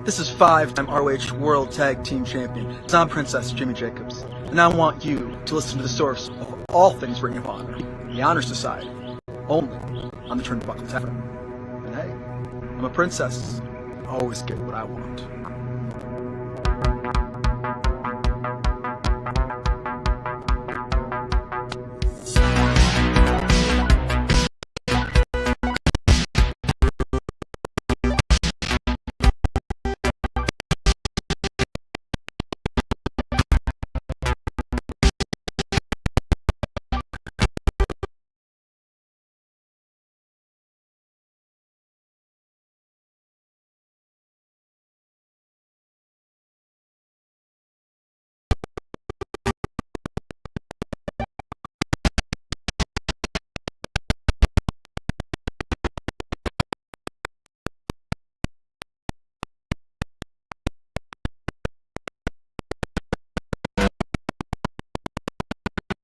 This is 5-time ROH World Tag Team Champion, I'm Princess Jimmy Jacobs, and I want you to listen to the source of all things Ring of Honor, the Honor Society, only on the Turnbuckle Tavern. And hey, I'm a princess. I always get what I want.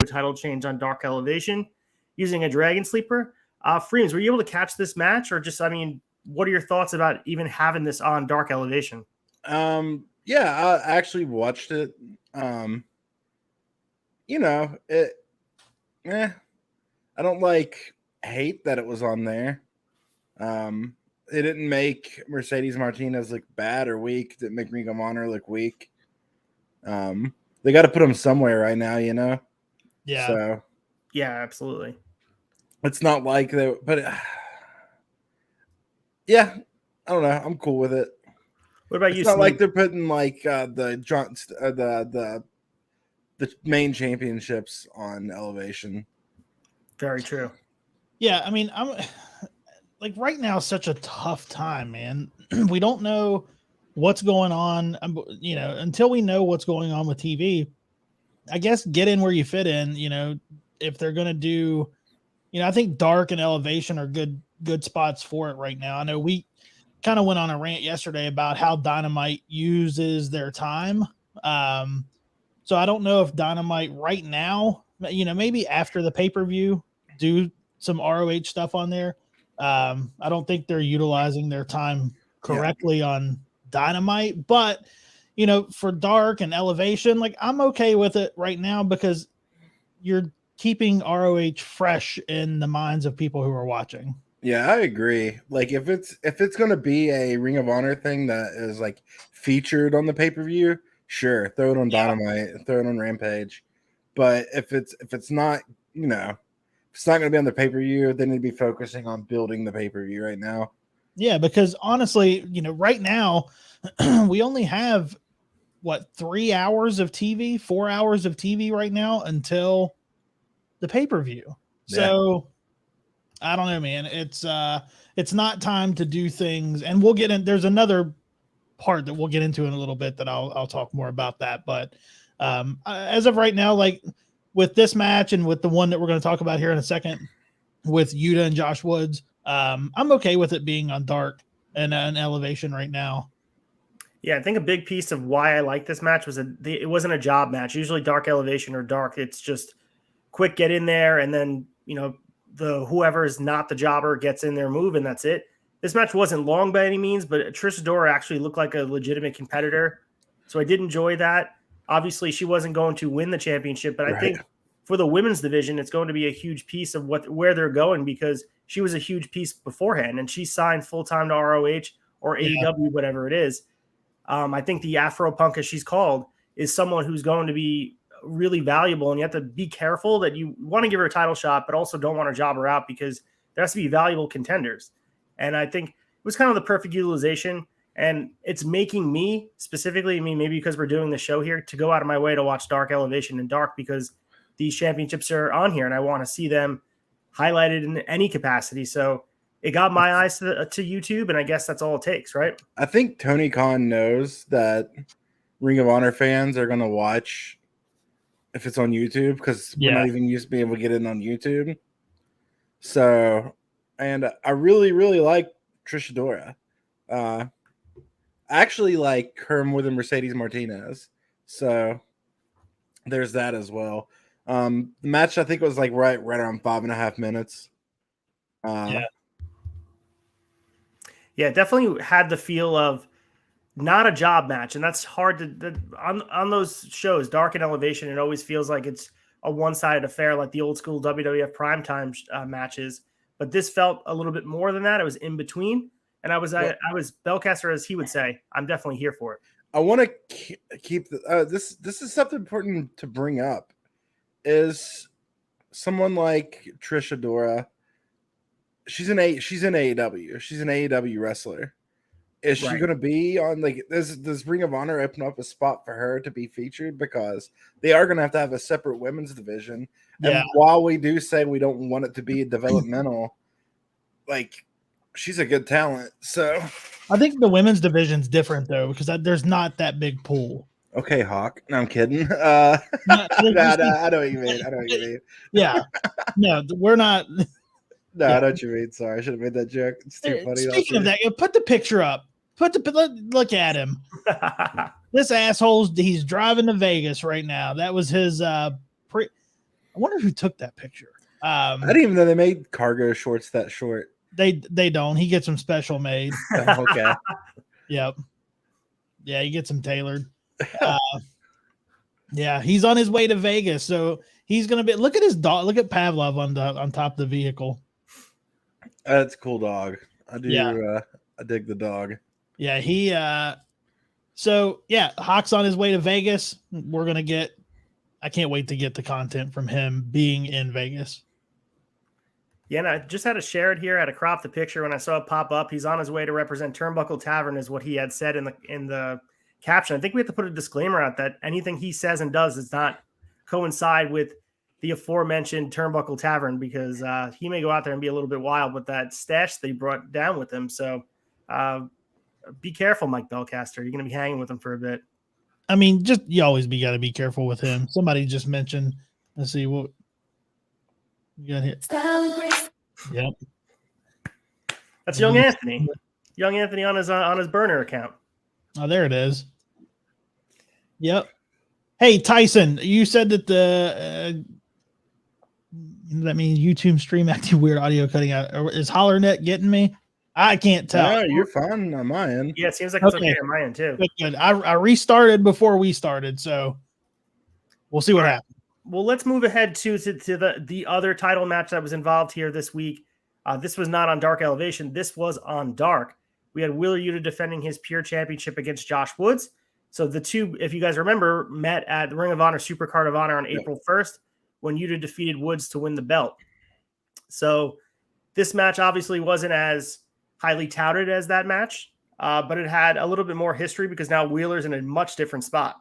Title change on Dark Elevation using a Dragon Sleeper. Freems, were you able to catch this match, or just, I mean, what are your thoughts about even having this on Dark Elevation? Yeah, I actually watched it. You know, I don't hate that it was on there. It didn't make Mercedes Martinez look bad or weak. Didn't make Ring of Honor look weak. They got to put them somewhere right now, you know? Yeah. So, yeah, absolutely. It's not like that, but yeah, I don't know. I'm cool with it. What about you? It's not like they're putting the main championships on Elevation. Very true. Yeah, I mean, I'm like, right now is such a tough time, man. We don't know what's going on. You know, until we know what's going on with TV, I guess get in where you fit in. You know, if they're gonna do, you know, I think Dark and Elevation are good spots for it right now. I know we kind of went on a rant yesterday about how Dynamite uses their time. So I don't know if Dynamite right now, you know, maybe after the pay-per-view, do some ROH stuff on there. I don't think they're utilizing their time correctly on Dynamite, but you know, for Dark and Elevation, like, I'm okay with it right now because you're keeping ROH fresh in the minds of people who are watching. Yeah, I agree. Like, if it's going to be a Ring of Honor thing that is like featured on the pay-per-view, sure, throw it on Dynamite, throw it on Rampage. But if it's not, you know, if it's not going to be on the pay-per-view, they need to be focusing on building the pay-per-view right now. Yeah, because honestly, you know, right now we only have 3 hours of TV, 4 hours of TV right now until the pay-per-view. So I don't know, man. It's not time to do things, and we'll get in. There's another part that we'll get into in a little bit that I'll talk more about that. But as of right now, like with this match and with the one that we're going to talk about here in a second with Yuta and Josh Woods, I'm okay with it being on Dark and an Elevation right now. Yeah, I think a big piece of why I like this match was it wasn't a job match. Usually Dark Elevation or Dark, it's just quick, get in there, and then, you know, whoever is not the jobber gets in their move, and that's it. This match wasn't long by any means, but Trish Adora actually looked like a legitimate competitor, so I did enjoy that. Obviously, she wasn't going to win the championship, but I think for the women's division, it's going to be a huge piece of where they're going, because she was a huge piece beforehand, and she signed full-time to ROH or AEW, whatever it is. I think the Afro Punk, as she's called, is someone who's going to be really valuable, and you have to be careful that you want to give her a title shot, but also don't want to job her out, because there has to be valuable contenders. And I think it was kind of the perfect utilization, and it's making me, specifically me, maybe because we're doing the show here, to go out of my way to watch Dark Elevation and Dark, because these championships are on here and I want to see them highlighted in any capacity. So it got my eyes to YouTube, and I guess that's all it takes, right? I think Tony Khan knows that Ring of Honor fans are going to watch if it's on YouTube, because we're not even used to being able to get it on YouTube. So, and I really, really like Trish Adora. I actually like her more than Mercedes Martinez. So there's that as well. The match, I think, was like right around 5.5 minutes. Yeah, definitely had the feel of not a job match, and that's hard to on those shows, Dark and Elevation. It always feels like it's a one-sided affair, like the old school WWF primetime matches. But this felt a little bit more than that. It was in between, and I was Bellcaster, as he would say. I'm definitely here for it. I want to keep this. This is something important to bring up. Is someone like Trish Adora? She's in AEW. She's an AEW wrestler. Is she going to be on, like, does Ring of Honor open up a spot for her to be featured? Because they are going to have a separate women's division. And while we do say we don't want it to be developmental, like, she's a good talent. So I think the women's division's different, though, because there's not that big pool. Okay, Hawk. No, I'm kidding. I know what you mean. Yeah. No, we're not. No, I know what you mean. Sorry, I should have made that joke. It's too funny. Speaking of that, put the picture up. Look at him. This asshole's he's driving to Vegas right now. That was his I wonder who took that picture. I didn't even know they made cargo shorts that short. They don't. He gets them special made. Okay. Yep. Yeah, he gets them tailored. Yeah, he's on his way to Vegas, so he's gonna be. Look at his dog. Look at Pavlov on top of the vehicle. That's a cool dog. I do. Yeah. I dig the dog. Yeah, he. So yeah, Hawk's on his way to Vegas. We're gonna get. I can't wait to get the content from him being in Vegas. Yeah, and I just had to share it here. I had to crop the picture when I saw it pop up. He's on his way to represent Turnbuckle Tavern, is what he had said in the caption. I think we have to put a disclaimer out that anything he says and does does not coincide with the aforementioned Turnbuckle Tavern, because he may go out there and be a little bit wild with that stash they brought down with him. So be careful, Mike Bellcaster. You're going to be hanging with him for a bit. I mean, just you always got to be careful with him. Somebody just mentioned. Let's see what you got here. Yep, that's Young Anthony. Young Anthony on his burner account. Oh, there it is. Yep. Hey, Tyson, you said that that means YouTube stream acting weird audio cutting out. Is HollerNet getting me? I can't tell. No, you're fine on my end. Yeah, it seems like it's okay on my end too. Good. I restarted before we started, so we'll see what happens. Well, let's move ahead to the other title match that was involved here this week. This was not on Dark Elevation. This was on Dark. We had Wheeler Yuta defending his Pure Championship against Josh Woods. So the two, if you guys remember, met at the Ring of Honor Supercard of Honor on April 1st when Yuta defeated Woods to win the belt. So this match obviously wasn't as highly touted as that match, but it had a little bit more history because now Wheeler's in a much different spot.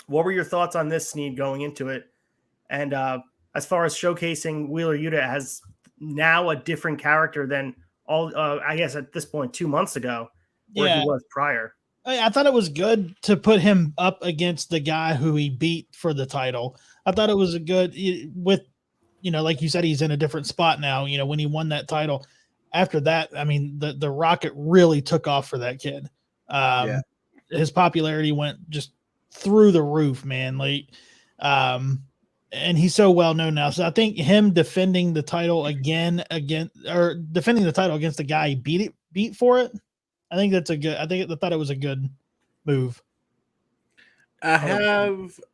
What were your thoughts on this, Sneed, going into it? And as far as showcasing Wheeler Yuta as now a different character than I guess at this point 2 months ago, where he was prior. I thought it was good to put him up against the guy who he beat for the title. I thought it was a good with, like you said, he's in a different spot now. When he won that title, after that, I mean, the rocket really took off for that kid. His popularity went just through the roof, man. And he's so well known now. So I think him defending the title against the guy he beat for it. I think I thought it was a good move. I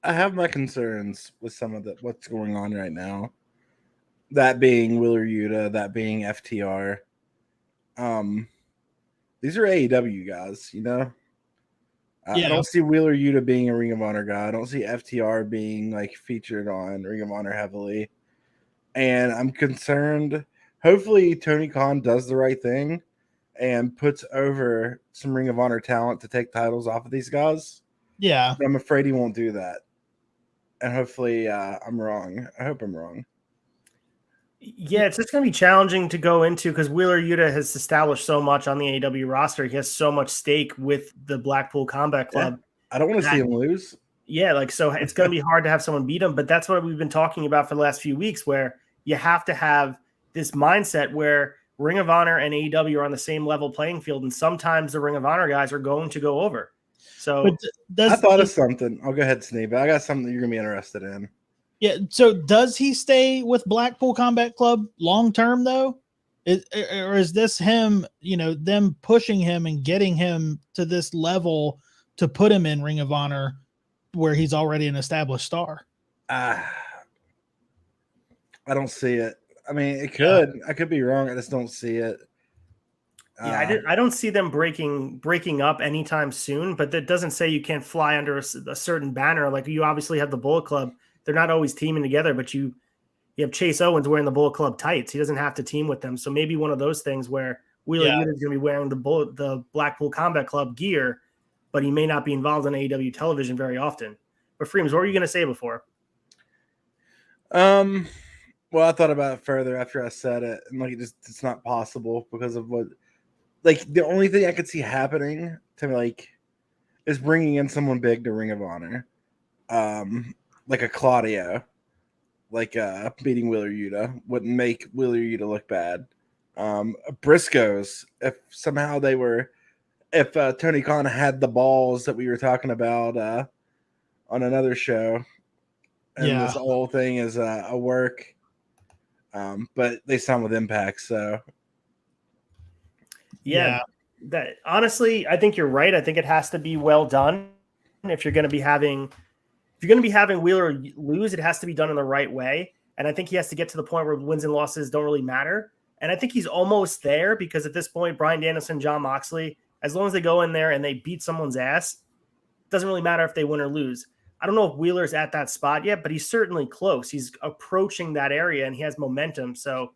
have my concerns with some of what's going on right now. That being Wheeler Yuta, that being FTR. These are AEW guys, I don't see Wheeler Yuta being a Ring of Honor guy. I don't see FTR being featured on Ring of Honor heavily. And I'm concerned. Hopefully Tony Khan does the right thing and puts over some Ring of Honor talent to take titles off of these guys. Yeah. But I'm afraid he won't do that. And hopefully I'm wrong. I hope I'm wrong. Yeah, it's just going to be challenging to go into because Wheeler Yuta has established so much on the AEW roster. He has so much stake with the Blackpool Combat Club. Yeah, I don't want to see him lose. Yeah, so it's going to be hard to have someone beat him. But that's what we've been talking about for the last few weeks, where you have to have this mindset where Ring of Honor and AEW are on the same level playing field. And sometimes the Ring of Honor guys are going to go over. So I thought of something. I'll go ahead, Sneed, but I got something that you're going to be interested in. Yeah. So does he stay with Blackpool Combat Club long term though? Or is this him, them pushing him and getting him to this level to put him in Ring of Honor where he's already an established star? I don't see it. I mean, it could. I could be wrong. I just don't see it. Yeah, I don't see them breaking up anytime soon, but that doesn't say you can't fly under a certain banner. Like, you obviously have the Bullet Club. They're not always teaming together, but you have Chase Owens wearing the Bullet Club tights. He doesn't have to team with them. So maybe one of those things where Wheeler Yuta is going to be wearing the Blackpool Combat Club gear, but he may not be involved on AEW television very often. But Freems, what were you going to say before? Well, I thought about it further after I said it, and it's not possible because of what. Like, the only thing I could see happening to me, is bringing in someone big to Ring of Honor, like a Claudio, beating Wheeler Yuta wouldn't make Wheeler Yuta look bad. Briscoes, if somehow if Tony Khan had the balls that we were talking about on another show, and this whole thing is a work, but they signed with Impact, so. Yeah, that honestly, I think you're right. I think it has to be well done. If you're going to be having Wheeler lose, it has to be done in the right way. And I think he has to get to the point where wins and losses don't really matter. And I think he's almost there, because at this point, Bryan Danielson, Jon Moxley, as long as they go in there and they beat someone's ass, it doesn't really matter if they win or lose. I don't know if Wheeler's at that spot yet, but he's certainly close. He's approaching that area and he has momentum. So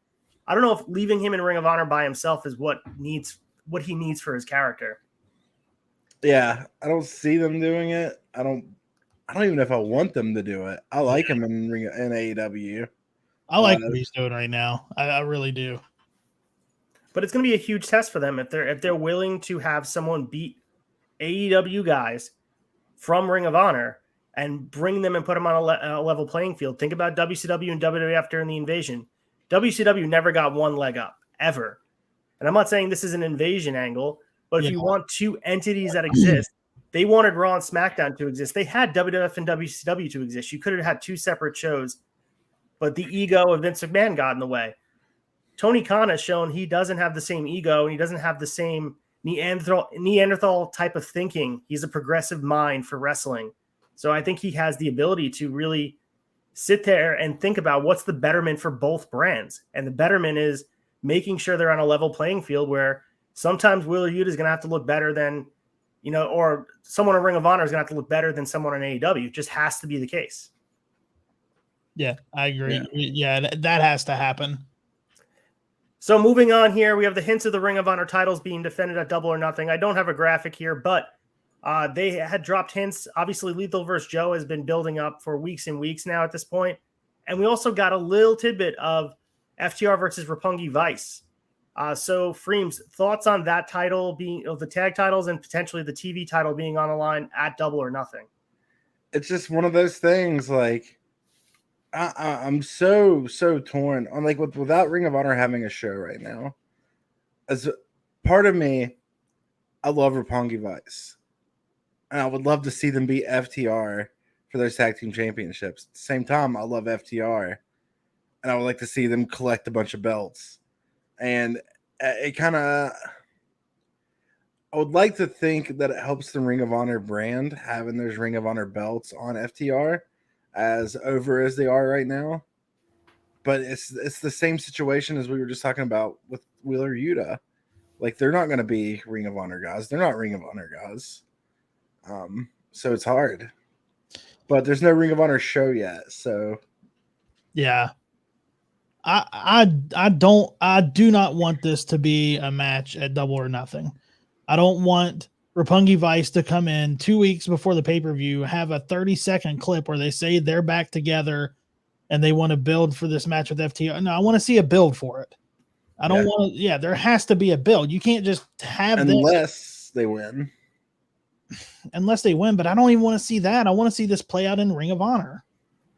I don't know if leaving him in Ring of Honor by himself is what he needs for his character. Yeah, I don't see them doing it. I don't even know if I want them to do it. I like him in AEW. I like what he's doing right now. I really do. But it's going to be a huge test for them if they're willing to have someone beat AEW guys from Ring of Honor and bring them and put them on a level playing field. Think about WCW and WWF during the invasion. WCW never got one leg up, ever. And I'm not saying this is an invasion angle, but if you want two entities that exist, they wanted Raw and SmackDown to exist. They had WWF and WCW to exist. You could have had two separate shows, but the ego of Vince McMahon got in the way. Tony Khan has shown he doesn't have the same ego, and he doesn't have the same Neanderthal type of thinking. He's a progressive mind for wrestling. So I think he has the ability to really sit there and think about what's the betterment for both brands. And the betterment is making sure they're on a level playing field, where sometimes Wheeler Yuta is going to have to look better than, or someone in Ring of Honor is going to have to look better than someone in AEW. It just has to be the case. Yeah, I agree. Yeah, that has to happen. So moving on here, we have the hints of the Ring of Honor titles being defended at Double or Nothing. I don't have a graphic here, but they had dropped hints. Obviously, Lethal vs. Joe has been building up for weeks and weeks now at this point. And we also got a little tidbit of FTR versus Roppongi Vice. So, Freems, thoughts on that title being the tag titles and potentially the TV title being on the line at Double or Nothing? It's just one of those things. I'm so torn on without Ring of Honor having a show right now. As part of me, I love Roppongi Vice, and I would love to see them beat FTR for their tag team championships. At the same time, I love FTR, and I would like to see them collect a bunch of belts. And it kind of, I would like to think that it helps the Ring of Honor brand having those Ring of Honor belts on FTR, as over as they are right now. But it's the same situation as we were just talking about with Wheeler Yuta. They're not going to be Ring of Honor guys. They're not Ring of Honor guys. So it's hard. But there's no Ring of Honor show yet. So yeah. I do not want this to be a match at Double or Nothing. I don't want Roppongi Vice to come in 2 weeks before the pay-per-view, have a 30-second clip where they say they're back together and they want to build for this match with FTR. No, I want to see a build for it. I don't want to. Yeah, there has to be a build. You can't just have unless they win. Unless they win, but I don't even want to see that. I want to see this play out in Ring of Honor.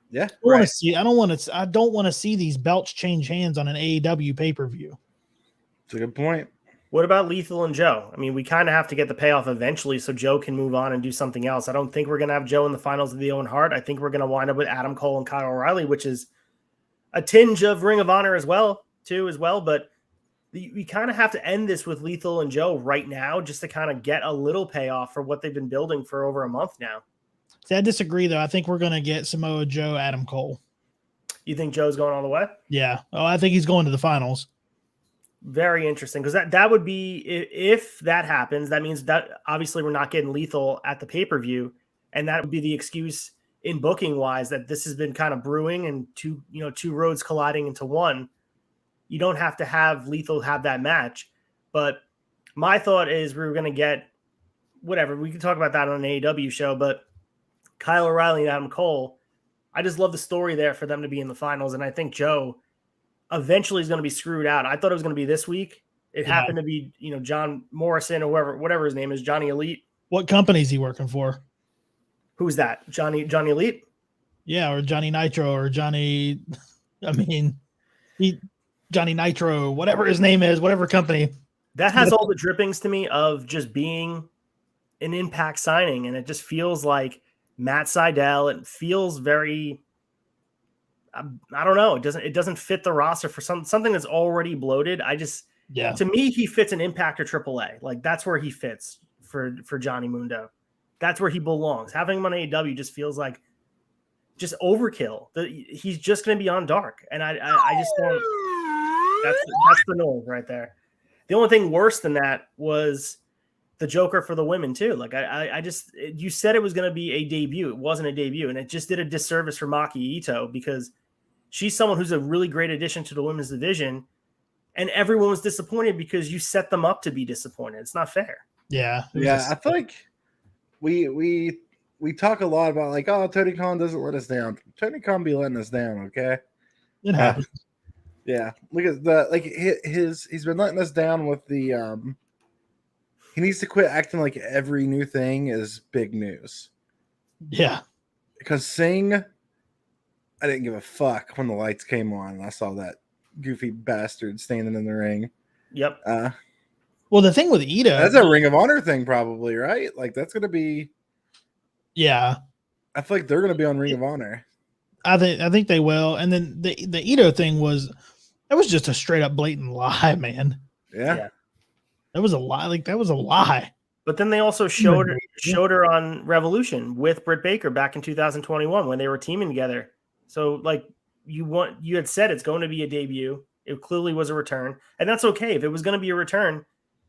Yeah, I don't want to see these belts change hands on an AEW pay-per-view. It's a good point. What about Lethal and Joe? I mean, we kind of have to get the payoff eventually so Joe can move on and do something else. I don't think we're going to have Joe in the finals of the Owen Hart. I think we're going to wind up with Adam Cole and Kyle O'Reilly, which is a tinge of Ring of Honor as well. But we kind of have to end this with Lethal and Joe right now just to kind of get a little payoff for what they've been building for over a month now. See, I disagree, though. I think we're going to get Samoa Joe, Adam Cole. You think Joe's going all the way? Yeah. Oh, I think he's going to the finals. Very interesting, because that would be, if that happens, that means that obviously we're not getting Lethal at the pay-per-view, and that would be the excuse in booking wise that this has been kind of brewing and two roads colliding into one. You don't have to have Lethal have that match, but my thought is we were going to get whatever. We can talk about that on an AEW show, but Kyle O'Reilly and Adam Cole, I just love the story there for them to be in the finals, and I think Joe eventually is going to be screwed out. I thought it was going to be this week. It happened to be, John Morrison or whatever his name is, Johnny Elite. What company is he working for? Who's that? Johnny Elite? Yeah, or Johnny Nitro or Johnny. I mean, Johnny Nitro, whatever his name is, whatever company. That has all the drippings to me of just being an Impact signing, and it just feels like Matt Sydal. It feels very. I don't know. It doesn't fit the roster for something that's already bloated. To me, he fits an Impact or AAA. Like that's where he fits for Johnny Mundo. That's where he belongs. Having him on AEW just feels like just overkill. He's just going to be on Dark, and I just don't. That's the noise right there. The only thing worse than that was the Joker for the women too. Like you said it was going to be a debut. It wasn't a debut, and it just did a disservice for Maki Ito because she's someone who's a really great addition to the women's division, and everyone was disappointed because you set them up to be disappointed. It's not fair. Yeah. I feel like we talk a lot about like, oh, Tony Khan doesn't let us down. Tony Khan be letting us down, okay? It happens. Yeah. Look at he's been letting us down with the he needs to quit acting like every new thing is big news. Yeah. Because Singh, I didn't give a fuck when the lights came on and I saw that goofy bastard standing in the ring. Yep. Well, the thing with Ito, that's a Ring of Honor thing, probably, right? Like that's gonna be. Yeah. I feel like they're gonna be on Ring of Honor. I think they will. And then the Ito thing was just a straight up blatant lie, man. Yeah. That was a lie. Like that was a lie. But then they also showed her on Revolution with Britt Baker back in 2021 when they were teaming together. So like you had said it's going to be a debut. It clearly was a return, and that's okay. If it was going to be a return,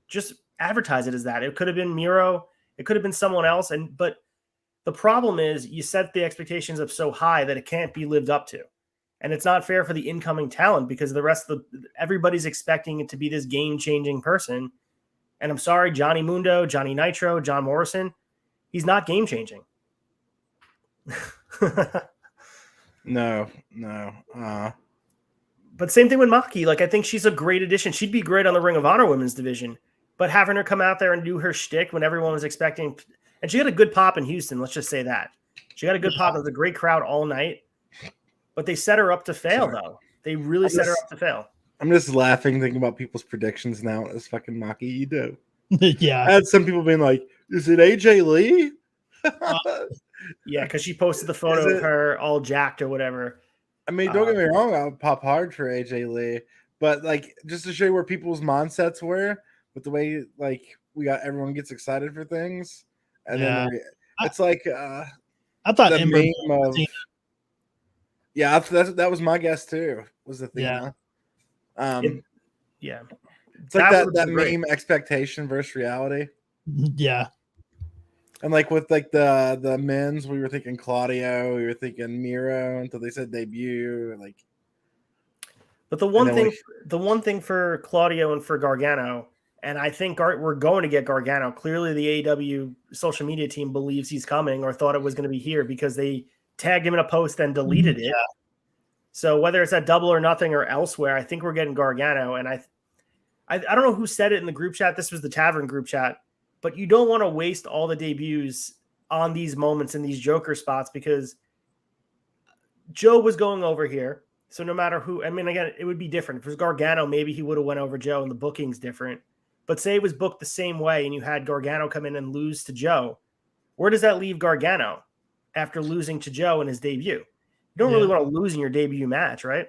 just advertise it as that. It could have been Miro. It could have been someone else. But the problem is you set the expectations up so high that it can't be lived up to. And it's not fair for the incoming talent because the rest of everybody's expecting it to be this game-changing person. And I'm sorry, Johnny Mundo, Johnny Nitro, John Morrison, he's not game-changing. No. But same thing with Maki. Like, I think she's a great addition. She'd be great on the Ring of Honor women's division. But having her come out there and do her shtick when everyone was expecting, and she got a good pop in Houston, let's just say that. She got a good pop. It was a great crowd all night. But they set her up to fail, though. They really set her up to fail. I'm just laughing thinking about people's predictions now as fucking Maki Ito. Yeah. I had some people being like, is it AJ Lee? Yeah, because she posted the photo of her all jacked or whatever. I mean, don't get me wrong, I would pop hard for AJ Lee. But like just to show you where people's mindsets were with the way like we got everyone gets excited for things. And then it's like I thought the meme of that was my guess too, was the thing. Yeah. It's like that meme expectation versus reality. Yeah. And like with like the men's, we were thinking Claudio, we were thinking Miro until they said debut. Like, but the one thing for Claudio and for Gargano, and I think we're going to get Gargano. Clearly, the AEW social media team believes he's coming or thought it was going to be here because they tagged him in a post and deleted it. So whether it's at Double or Nothing or elsewhere, I think we're getting Gargano. And I don't know who said it in the group chat. This was the Tavern group chat. But you don't want to waste all the debuts on these moments in these Joker spots because Joe was going over here. So no matter who, I mean, again, it would be different. If it was Gargano, maybe he would have went over Joe and the booking's different. But say it was booked the same way and you had Gargano come in and lose to Joe. Where does that leave Gargano after losing to Joe in his debut? You don't really want to lose in your debut match, right?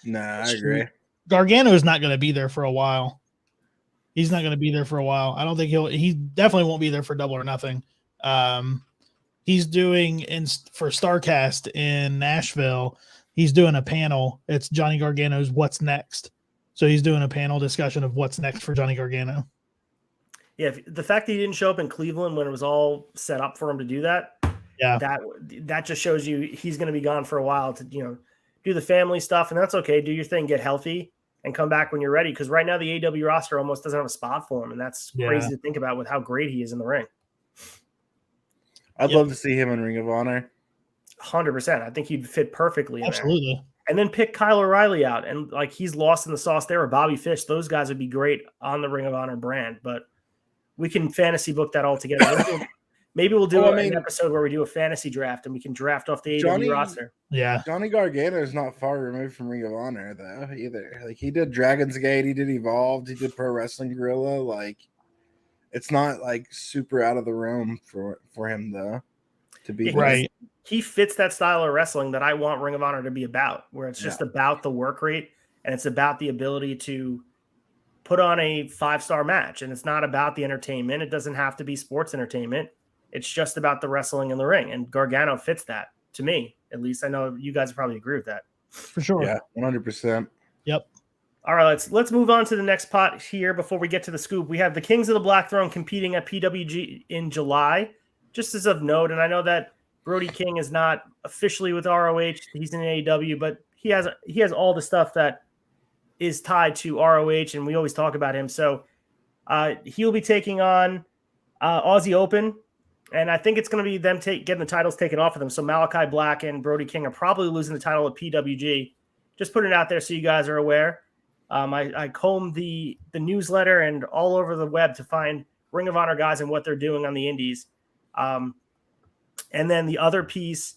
Nah, I agree. Gargano is not going to be there for a while. He's not going to be there for a while. I don't think he definitely won't be there for Double or Nothing. He's doing for StarCast in Nashville. He's doing a panel. It's Johnny Gargano's What's Next. So he's doing a panel discussion of what's next for Johnny Gargano. Yeah, the fact that he didn't show up in Cleveland when it was all set up for him to do that, that just shows you he's going to be gone for a while to do the family stuff, and that's okay. Do your thing, get healthy, and come back when you're ready. Because right now the AEW roster almost doesn't have a spot for him, and that's crazy to think about with how great he is in the ring. I'd love to see him in Ring of Honor. 100%. I think he'd fit perfectly in Absolutely. there. And then pick Kyle O'Reilly out, and like he's lost in the sauce there, or Bobby Fish. Those guys would be great on the Ring of Honor brand, but we can fantasy book that all together. Maybe we'll do an episode where we do a fantasy draft and we can draft off the AEW roster. Yeah. Johnny Gargano is not far removed from Ring of Honor, though, either. Like, he did Dragon's Gate, he did Evolved, he did Pro Wrestling Guerrilla. Like, it's not, like, super out of the realm for him, though, to be right. He fits that style of wrestling that I want Ring of Honor to be about, where it's just about the work rate and it's about the ability to put on a 5-star match. And it's not about the entertainment. It doesn't have to be sports entertainment. It's just about the wrestling in the ring. And Gargano fits that, to me, at least. I know you guys probably agree with that. For sure. Yeah, 100%. Yep. All right, let's move on to the next pot here before we get to the scoop. We have the Kings of the Black Throne competing at PWG in July. Just as of note, and I know that Brody King is not officially with ROH. He's in AEW, but he has all the stuff that is tied to ROH, and we always talk about him. So he'll be taking on Aussie Open, and I think it's going to be them getting the titles taken off of them. So Malachi Black and Brody King are probably losing the title at PWG. Just putting it out there so you guys are aware. I combed the newsletter and all over the web to find Ring of Honor guys and what they're doing on the indies. And then the other piece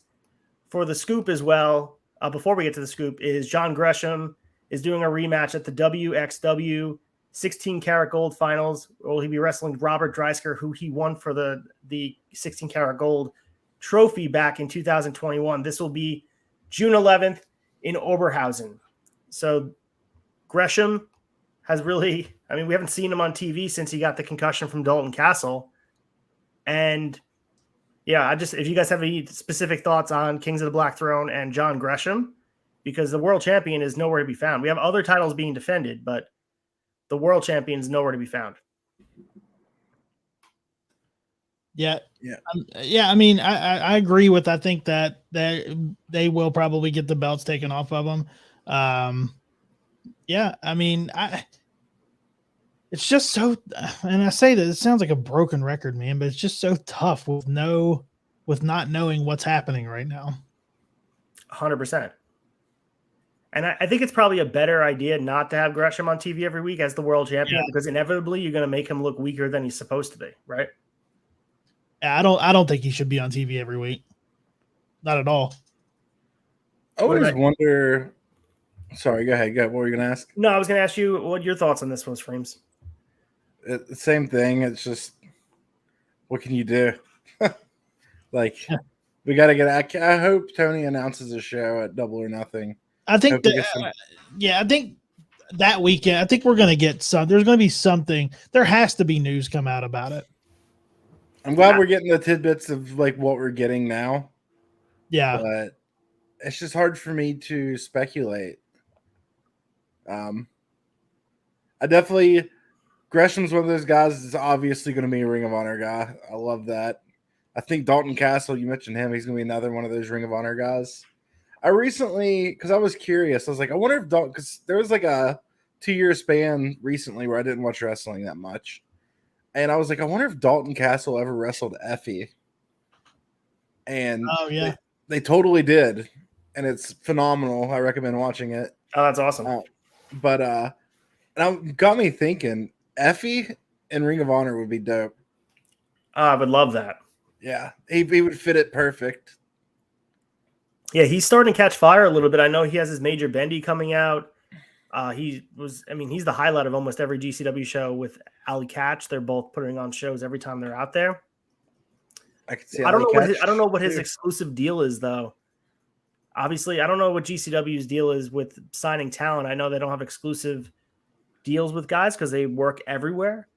for the scoop as well, before we get to the scoop, is John Gresham is doing a rematch at the WXW 16 Carat Gold Finals. Will he be wrestling Robert Dreisker, who he won for the 16 Carat Gold trophy back in 2021. This will be June 11th in Oberhausen. So Gresham has really, we haven't seen him on TV since he got the concussion from Dalton Castle. And yeah, if you guys have any specific thoughts on Kings of the Black Throne and John Gresham, because the world champion is nowhere to be found. We have other titles being defended, but the world champion is nowhere to be found. Yeah. I agree with. I think that they will probably get the belts taken off of them. It's just so, and I say that it sounds like a broken record, man, but it's just so tough with not knowing what's happening right now. 100%. And I think it's probably a better idea not to have Gresham on TV every week as the world champion, because inevitably you're going to make him look weaker than he's supposed to be, right? I don't think he should be on TV every week. Not at all. I always wonder. Sorry, go ahead. What were you going to ask? No, I was going to ask you what your thoughts on this was, Frames. Same thing. It's just, what can you do? We got to get. I hope Tony announces a show at Double or Nothing. I think I think that weekend, I think we're going to get some. There's going to be something. There has to be news come out about it. I'm glad we're getting the tidbits of what we're getting now. Yeah, but it's just hard for me to speculate. Gresham's one of those guys that's obviously going to be a Ring of Honor guy. I love that. I think Dalton Castle, you mentioned him, he's going to be another one of those Ring of Honor guys. I recently, because I was curious, I was like, I wonder if Dalton, because there was a 2-year span recently where I didn't watch wrestling that much. And I was like, I wonder if Dalton Castle ever wrestled Effie. And they totally did. And it's phenomenal. I recommend watching it. Oh, that's awesome. And it got me thinking, Effie in Ring of Honor would be dope. I would love that. Yeah, he would fit it perfect. Yeah, he's starting to catch fire a little bit. I know he has his Major Bendy coming out. He's the highlight of almost every GCW show with Ali Catch. They're both putting on shows every time they're out there. I can see. I don't know what his exclusive deal is though. Obviously, I don't know what GCW's deal is with signing talent. I know they don't have exclusive deals with guys because they work everywhere.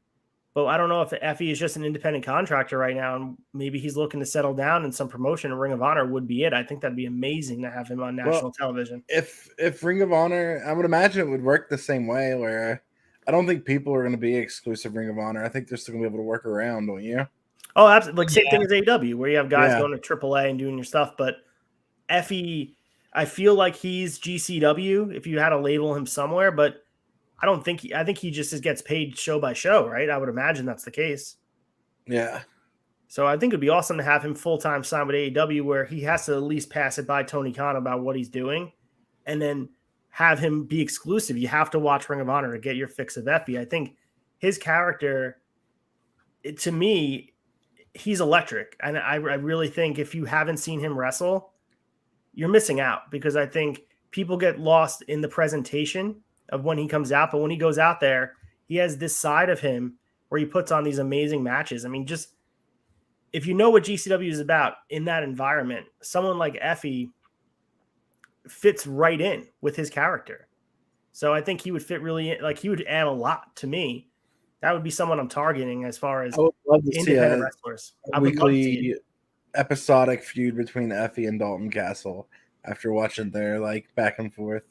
But I don't know if Effie is just an independent contractor right now, and maybe he's looking to settle down, and some promotion in Ring of Honor would be it. I think that'd be amazing to have him on national television. If Ring of Honor, I would imagine it would work the same way, where I don't think people are going to be exclusive Ring of Honor. I think they're still going to be able to work around, don't you? Oh, absolutely. Like same thing as AEW, where you have guys going to AAA and doing your stuff. But Effie, I feel like he's GCW if you had to label him somewhere, but I think he just gets paid show by show, right? I would imagine that's the case. Yeah. So I think it'd be awesome to have him full-time signed with AEW, where he has to at least pass it by Tony Khan about what he's doing, and then have him be exclusive. You have to watch Ring of Honor to get your fix of Effie. I think his character, to me, he's electric. And I really think if you haven't seen him wrestle, you're missing out, because I think people get lost in the presentation of when he comes out. But when he goes out there, he has this side of him where he puts on these amazing matches. I mean, just if you know what GCW is about in that environment, someone like Effie fits right in with his character. So I think he would fit really in, like he would add a lot to me. That would be someone I'm targeting as far as I would love to independent see wrestlers. a weekly episodic feud between Effie and Dalton Castle after watching their like back and forth.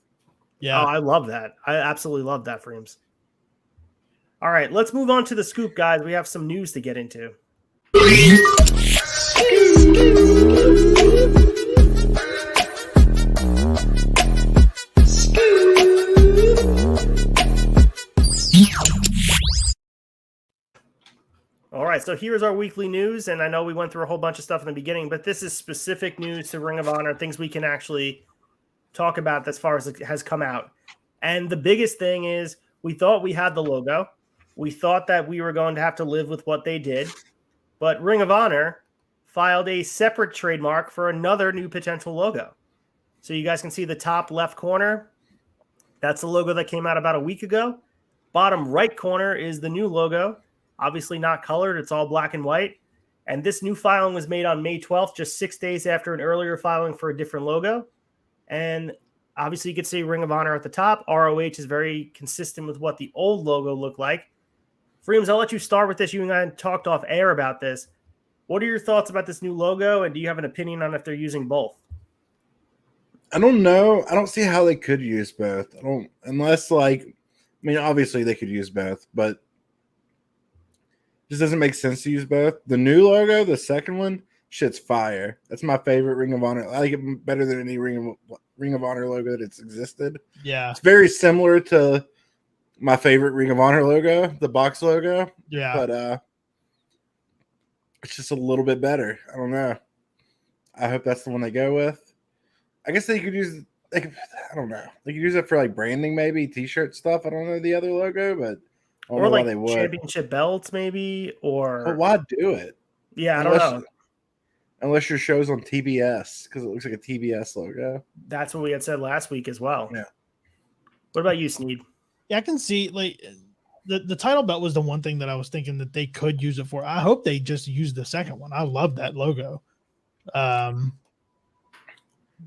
Yeah. Oh, I love that. I absolutely love that, Freems. All right, let's move on to the scoop, guys. We have some news to get into. All right, so here's our weekly news, and I know we went through a whole bunch of stuff in the beginning, but this is specific news to Ring of Honor, things we can actually talk about as far as it has come out. And the biggest thing is we thought we had the logo. We thought that we were going to have to live with what they did, but Ring of Honor filed a separate trademark for another new potential logo. So you guys can see the top left corner. That's the logo that came out about a week ago. Bottom right corner is the new logo. Obviously not colored. It's all black and white. And this new filing was made on May 12th, just 6 days after an earlier filing for a different logo. And obviously you can see Ring of Honor at the top. ROH is very consistent with what the old logo looked like. Freems, I'll let you start with this. You and I talked off air about this. What are your thoughts about this new logo? And do you have an opinion on if they're using both? I don't know. I don't see how they could use both. Unless obviously they could use both, but it just doesn't make sense to use both. The new logo, the second one, shit's fire. That's my favorite Ring of Honor. I like it better than any Ring of Honor logo that's existed. Yeah. It's very similar to my favorite Ring of Honor logo, the box logo. Yeah. But it's just a little bit better. I don't know. I hope that's the one they go with. I guess they could use I don't know. They could use it for like branding, maybe t-shirt stuff. I don't know the other logo, but I don't know like why they would. Championship belts, maybe, or but why do it? Yeah, I don't know. Unless your show's on TBS, because it looks like a TBS logo. That's what we had said last week as well. Yeah. What about you, Sneed? Yeah, I can see like the title belt was the one thing that I was thinking that they could use it for. I hope they just use the second one. I love that logo.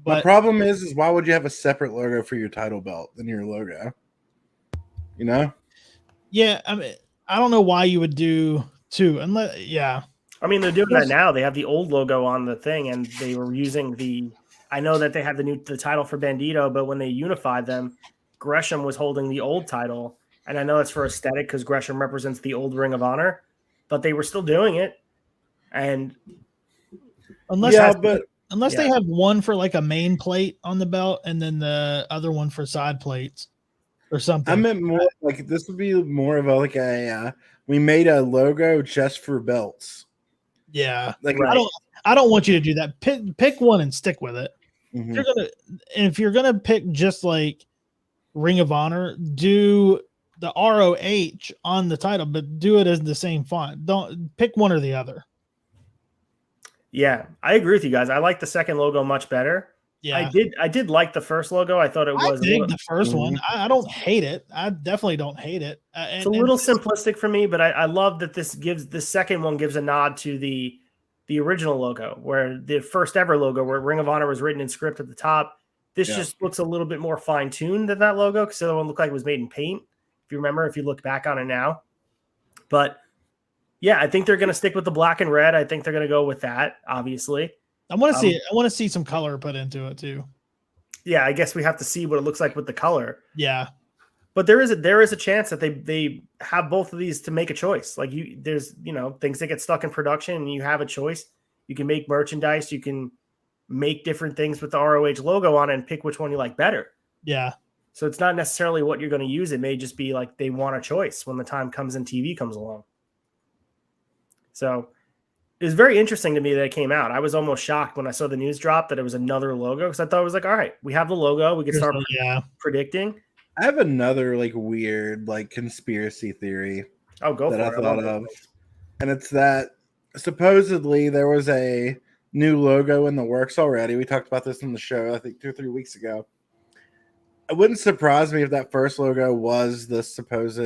But the problem is why would you have a separate logo for your title belt than your logo? You know? Yeah, I mean, I don't know why you would do two, unless I mean, they're doing that now. They have the old logo on the thing, and they were using the. I know that they had the title for Bandito, but when they unified them, Gresham was holding the old title, and I know it's for aesthetic because Gresham represents the old Ring of Honor, but they were still doing it, and unless they have one for like a main plate on the belt and then the other one for side plates or something. I meant more like this would be more of a we made a logo just for belts. Yeah, like I don't want you to do that. Pick one and stick with it. Mm-hmm. If you're gonna pick just like Ring of Honor, do the ROH on the title, but do it as the same font. Don't pick one or the other. Yeah, I agree with you guys. I like the second logo much better. Yeah, I did like the first logo. I thought it was. I dig the first one. I don't hate it. I definitely don't hate it. It's a little simplistic for me, but I love that the second one gives a nod to the the original logo, where the first ever logo, where Ring of Honor was written in script at the top. This just looks a little bit more fine-tuned than that logo, because the other one looked like it was made in paint, if you remember, if you look back on it now. But yeah, I think they're going to stick with the black and red. I think they're going to go with that, obviously. I want to see it. I want to see some color put into it too. Yeah, I guess we have to see what it looks like with the color. Yeah. But there is a chance that they have both of these to make a choice. Like there's things that get stuck in production, and you have a choice. You can make merchandise, you can make different things with the ROH logo on it and pick which one you like better. Yeah. So it's not necessarily what you're going to use. It may just be like they want a choice when the time comes and TV comes along. So it was very interesting to me that it came out. I was almost shocked when I saw the news drop that it was another logo, because I thought it was like, all right, we have the logo. We can start predicting. I have another like weird like conspiracy theory. Oh, go that for I thought of. And it's that supposedly there was a new logo in the works already. We talked about this on the show, I think 2 or 3 weeks ago. It wouldn't surprise me if that first logo was the supposed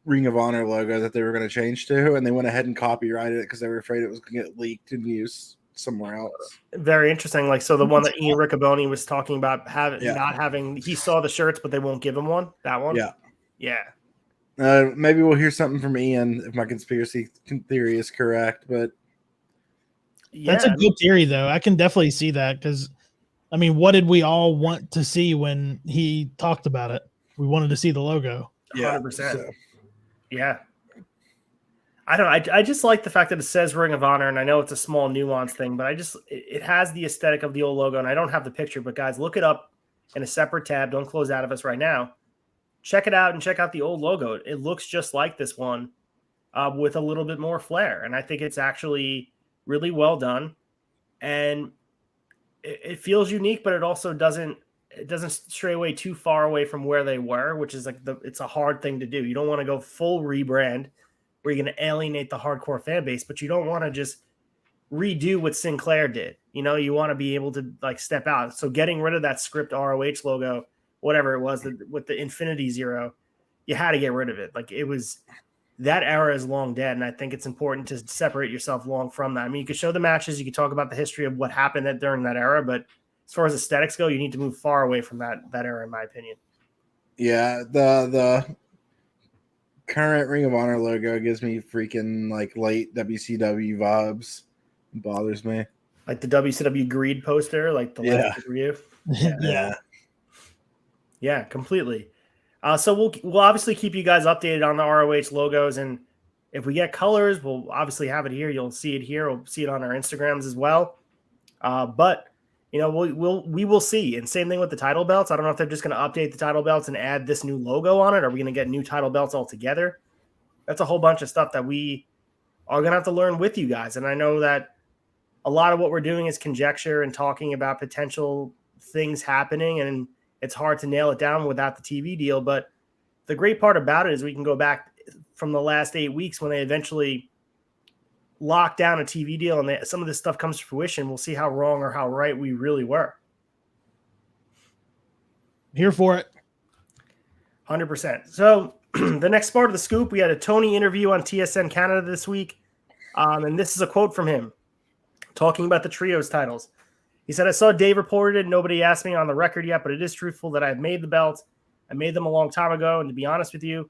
Ring of Honor logo that they were going to change to, and they went ahead and copyrighted it because they were afraid it was going to get leaked and used somewhere else. Very interesting. Like, so the one that Ian Riccoboni was talking about not having, he saw the shirts, but they won't give him one. That one? Yeah. Maybe we'll hear something from Ian if my conspiracy theory is correct, but that's a good theory, though. I can definitely see that, because, I mean, what did we all want to see when he talked about it? We wanted to see the logo. 100%. So. Yeah. I don't know. I just like the fact that it says Ring of Honor, and I know it's a small nuance thing, but it has the aesthetic of the old logo, and I don't have the picture, but guys, look it up in a separate tab. Don't close out of us right now. Check it out and check out the old logo. It looks just like this one with a little bit more flair, and I think it's actually really well done, and it feels unique, but it also doesn't stray away too far away from where they were, which is like it's a hard thing to do. You don't want to go full rebrand where you're going to alienate the hardcore fan base, but you don't want to just redo what Sinclair did. You want to be able to like step out. So getting rid of that script ROH logo, whatever it was with the Infinity Zero, you had to get rid of it. Like that era is long dead. And I think it's important to separate yourself long from that. I mean, you could show the matches, you could talk about the history of what happened during that era, but as far as aesthetics go, you need to move far away from that era, in my opinion. Yeah, the current Ring of Honor logo gives me freaking like late WCW vibes. It bothers me. Like the WCW Greed poster, like the last review. Yeah, completely. So we'll obviously keep you guys updated on the ROH logos, and if we get colors, we'll obviously have it here. You'll see it here. We'll see it on our Instagrams as well. But we will see. And same thing with the title belts. I don't know if they're just going to update the title belts and add this new logo on it. Are we going to get new title belts altogether? That's a whole bunch of stuff that we are going to have to learn with you guys. And I know that a lot of what we're doing is conjecture and talking about potential things happening, and it's hard to nail it down without the TV deal. But the great part about it is we can go back from the last 8 weeks when they eventually lock down a TV deal and some of this stuff comes to fruition. We'll see how wrong or how right we really were. Here for it. 100%. So the next part of the scoop, we had a Tony interview on TSN Canada this week. And this is a quote from him talking about the trios titles. He said, "I saw Dave reported it. Nobody asked me on the record yet, but it is truthful that I've made the belts. I made them a long time ago. And to be honest with you,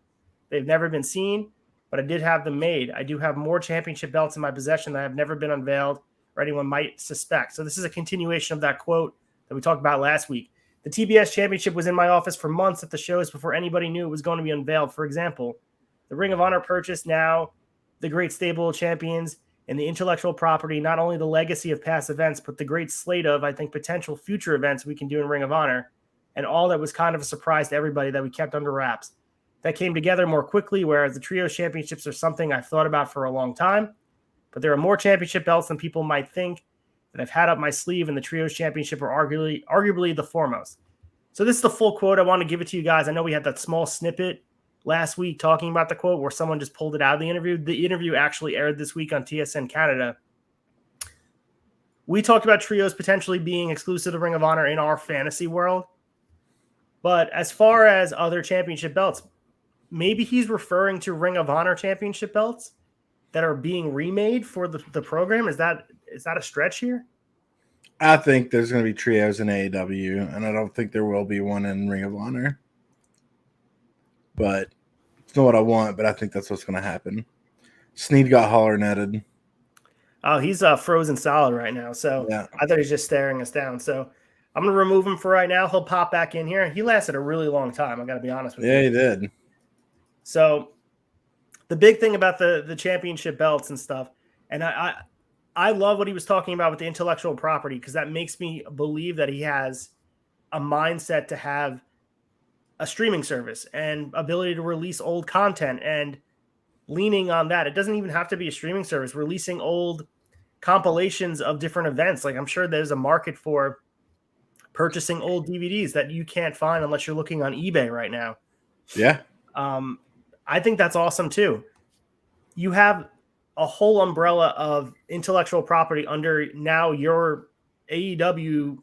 they've never been seen, but I did have them made. I do have more championship belts in my possession that have never been unveiled or anyone might suspect." So this is a continuation of that quote that we talked about last week. "The TBS championship was in my office for months at the shows before anybody knew it was going to be unveiled. For example, the Ring of Honor purchased now the great stable of champions and the intellectual property, not only the legacy of past events, but the great slate of, I think, potential future events we can do in Ring of Honor. And all that was kind of a surprise to everybody that we kept under wraps. That came together more quickly, whereas the Trios Championships are something I've thought about for a long time. But there are more championship belts than people might think that I've had up my sleeve, and the Trios Championship are arguably the foremost." So this is the full quote. I want to give it to you guys. I know we had that small snippet last week talking about the quote where someone just pulled it out of the interview. The interview actually aired this week on TSN Canada. We talked about trios potentially being exclusive to Ring of Honor in our fantasy world. But as far as other championship belts, maybe he's referring to Ring of Honor championship belts. that are being remade for the program. Is that a stretch here? I think there's going to be trios in AEW, and I don't think there will be one in Ring of Honor. But it's not what I want, but I think that's what's going to happen. Sneed got holler netted. Oh, he's frozen solid right now. So yeah. I thought he's just staring us down. So I'm going to remove him for right now. He'll pop back in here. He lasted a really long time. I got to be honest with you. Yeah, he did. So the big thing about the championship belts and stuff, and I love what he was talking about with the intellectual property, because that makes me believe that he has a mindset to have a streaming service and ability to release old content and leaning on that. It doesn't even have to be a streaming service, releasing old compilations of different events. Like, I'm sure there's a market for purchasing old DVDs that you can't find unless you're looking on eBay right now. Yeah. I think that's awesome too. You have a whole umbrella of intellectual property under now your AEW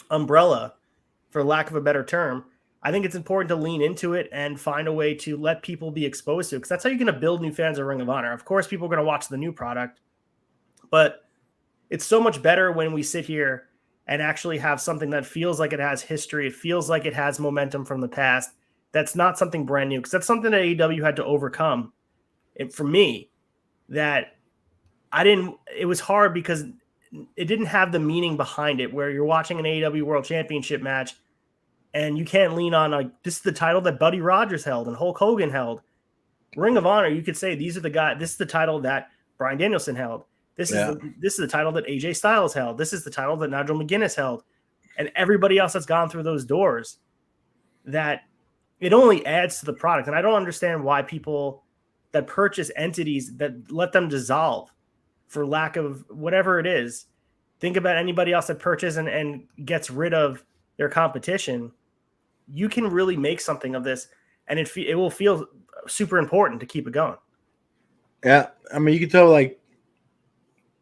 umbrella, for lack of a better term. I think it's important to lean into it and find a way to let people be exposed to it, because that's how you're going to build new fans of Ring of Honor. Of course, people are going to watch the new product, but it's so much better when we sit here and actually have something that feels like it has history. It feels like it has momentum from the past. That's not something brand new, because that's something that AEW had to overcome. For me, that it was hard because it didn't have the meaning behind it, where you're watching an AEW World Championship match and you can't lean on, like, this is the title that Buddy Rogers held and Hulk Hogan held. Ring of Honor, you could say these are the guys. This is the title that Bryan Danielson held. This is the title that AJ Styles held. This is the title that Nigel McGuinness held, and everybody else that's gone through those doors. That it only adds to the product, and I don't understand why people that purchase entities that let them dissolve for lack of whatever it is. Think about anybody else that purchases and gets rid of their competition. You can really make something of this, and it will feel super important to keep it going. Yeah, I mean, you can tell, like,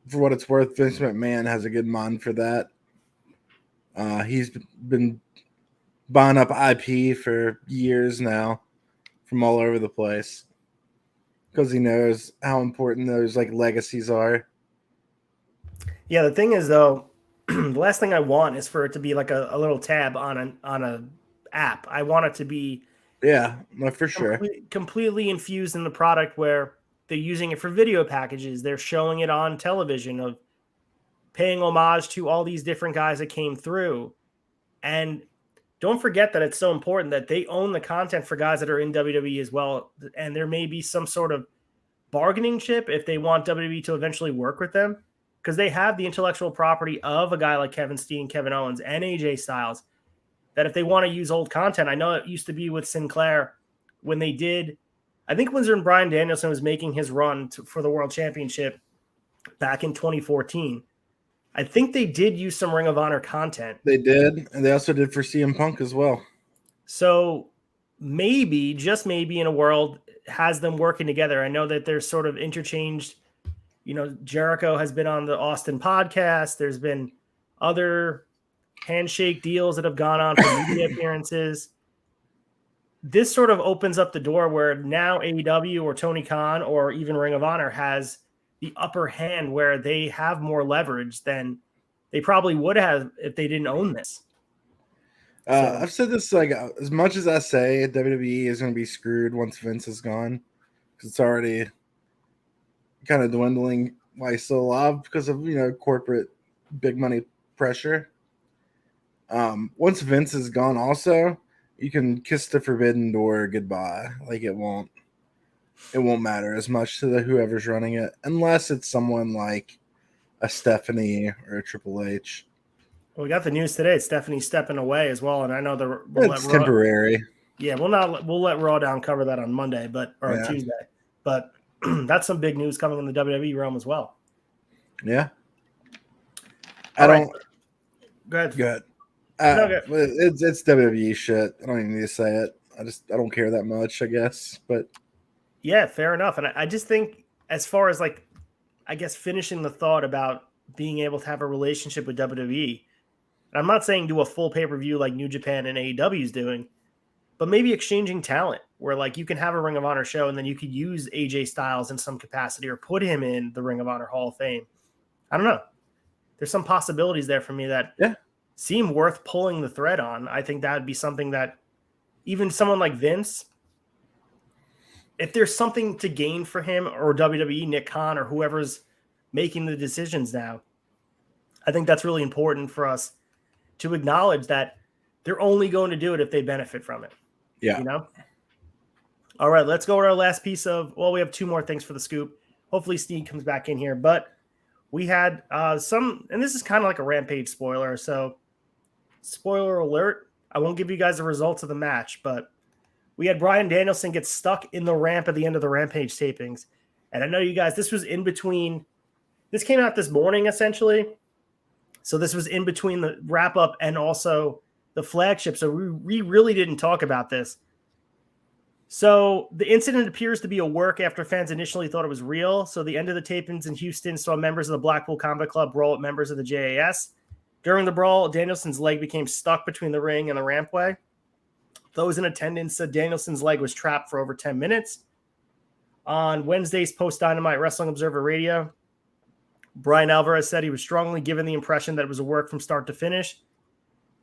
for what it's worth, Vince McMahon has a good mind for that. He's been buying up IP for years now from all over the place, because he knows how important those, like, legacies are. Yeah, the thing is, though, the last thing I want is for it to be like a little tab on a app. I want it to be for sure completely infused in the product, where they're using it for video packages. They're showing it on television, of paying homage to all these different guys that came through. And don't forget that it's so important that they own the content for guys that are in WWE as well. And there may be some sort of bargaining chip if they want WWE to eventually work with them, because they have the intellectual property of a guy like Kevin Steen, Kevin Owens, and AJ Styles, that if they want to use old content, I know it used to be with Sinclair when they did, I think when Bryan Danielson was making his run for the World Championship back in 2014. I think they did use some Ring of Honor content. They did, and they also did for CM Punk as well. So maybe, just maybe, in a world has them working together. I know that they're sort of interchanged. You know, Jericho has been on the Austin podcast. There's been other handshake deals that have gone on for media appearances. This sort of opens up the door where now AEW or Tony Khan or even Ring of Honor has the upper hand, where they have more leverage than they probably would have if they didn't own this. I've said this, like, as much as I say WWE is going to be screwed once Vince is gone, because it's already kind of dwindling while he's still alive because of, you know, corporate big money pressure. Once Vince is gone also, you can kiss the forbidden door goodbye. Like, it won't matter as much to whoever's running it, unless it's someone like a Stephanie or a Triple H. Well, we got the news today. Stephanie's stepping away as well, and I know It's temporary. Yeah, we'll let Raw Down cover that on Monday, on Tuesday. But that's some big news coming in the WWE realm as well. Yeah. Go ahead. Good. It's WWE shit. I don't even need to say it. I don't care that much, I guess. But yeah, fair enough. And I just think, as far as, like, I guess, finishing the thought about being able to have a relationship with WWE, and I'm not saying do a full pay-per-view like New Japan and AEW is doing, but maybe exchanging talent where like you can have a Ring of Honor show and then you could use AJ Styles in some capacity or put him in the Ring of Honor Hall of Fame. I don't know. There's some possibilities there for me that seem worth pulling the thread on. I think that would be something that even someone like Vince, if there's something to gain for him or WWE, Nick Khan or whoever's making the decisions now, I think that's really important for us to acknowledge that they're only going to do it if they benefit from it. Yeah. You know? All right, let's go to our last piece of, well, we have two more things for the scoop. Hopefully Steve comes back in here, but we had some, and this is kind of like a Rampage spoiler. So spoiler alert, I won't give you guys the results of the match, but we had Bryan Danielson get stuck in the ramp at the end of the Rampage tapings. And I know you guys, this was in between, this came out this morning essentially. So this was in between the wrap up and also the flagship. So we really didn't talk about this. So the incident appears to be a work after fans initially thought it was real. So the end of the tapings in Houston saw members of the Blackpool Combat Club brawl at members of the JAS. During the brawl, Danielson's leg became stuck between the ring and the rampway. Those in attendance said Danielson's leg was trapped for over 10 minutes. On Wednesday's post-Dynamite Wrestling Observer Radio, Brian Alvarez said he was strongly given the impression that it was a work from start to finish.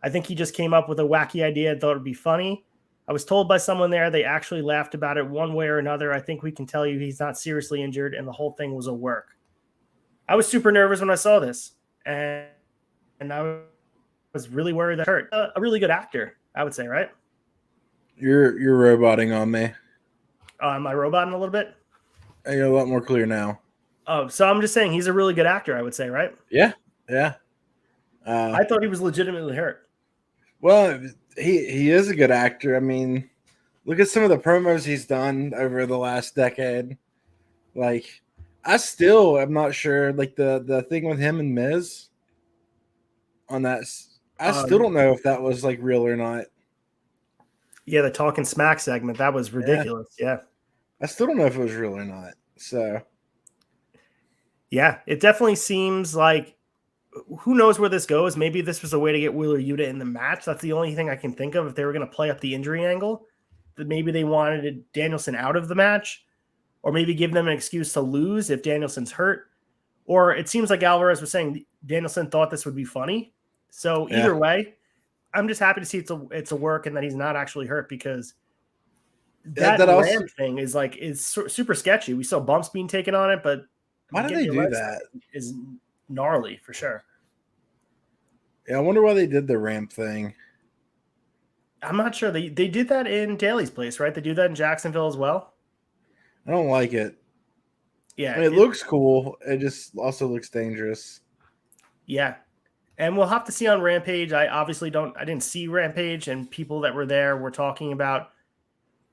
I think he just came up with a wacky idea and thought it would be funny. I was told by someone there they actually laughed about it one way or another. I think we can tell you he's not seriously injured and the whole thing was a work. I was super nervous when I saw this, and I was really worried that hurt. A really good actor, I would say, right? You're roboting on me. Am I roboting a little bit? You're a lot more clear now. Oh, so I'm just saying he's a really good actor, I would say, right? Yeah. I thought he was legitimately hurt. Well, he is a good actor. I mean, look at some of the promos he's done over the last decade. Like, I still am not sure. Like the thing with him and Miz on that, I still don't know if that was like real or not. Yeah, the Talking Smack segment, that was ridiculous. Yeah. I still don't know if it was real or not. So, yeah, it definitely seems like, who knows where this goes. Maybe this was a way to get Wheeler Yuta in the match. That's the only thing I can think of. If they were going to play up the injury angle, that maybe they wanted Danielson out of the match, or maybe give them an excuse to lose if Danielson's hurt. Or it seems like Alvarez was saying Danielson thought this would be funny. So either way, I'm just happy to see it's a work and that he's not actually hurt, because that ramp thing is super sketchy. We saw bumps being taken on it, but why did they do that? Is gnarly for sure. Yeah, I wonder why they did the ramp thing. I'm not sure. They did that in Daly's place, right? They do that in Jacksonville as well. I don't like it. Yeah, I mean, it looks cool. It just also looks dangerous. Yeah. And we'll have to see on Rampage. I didn't see Rampage, and people that were there were talking about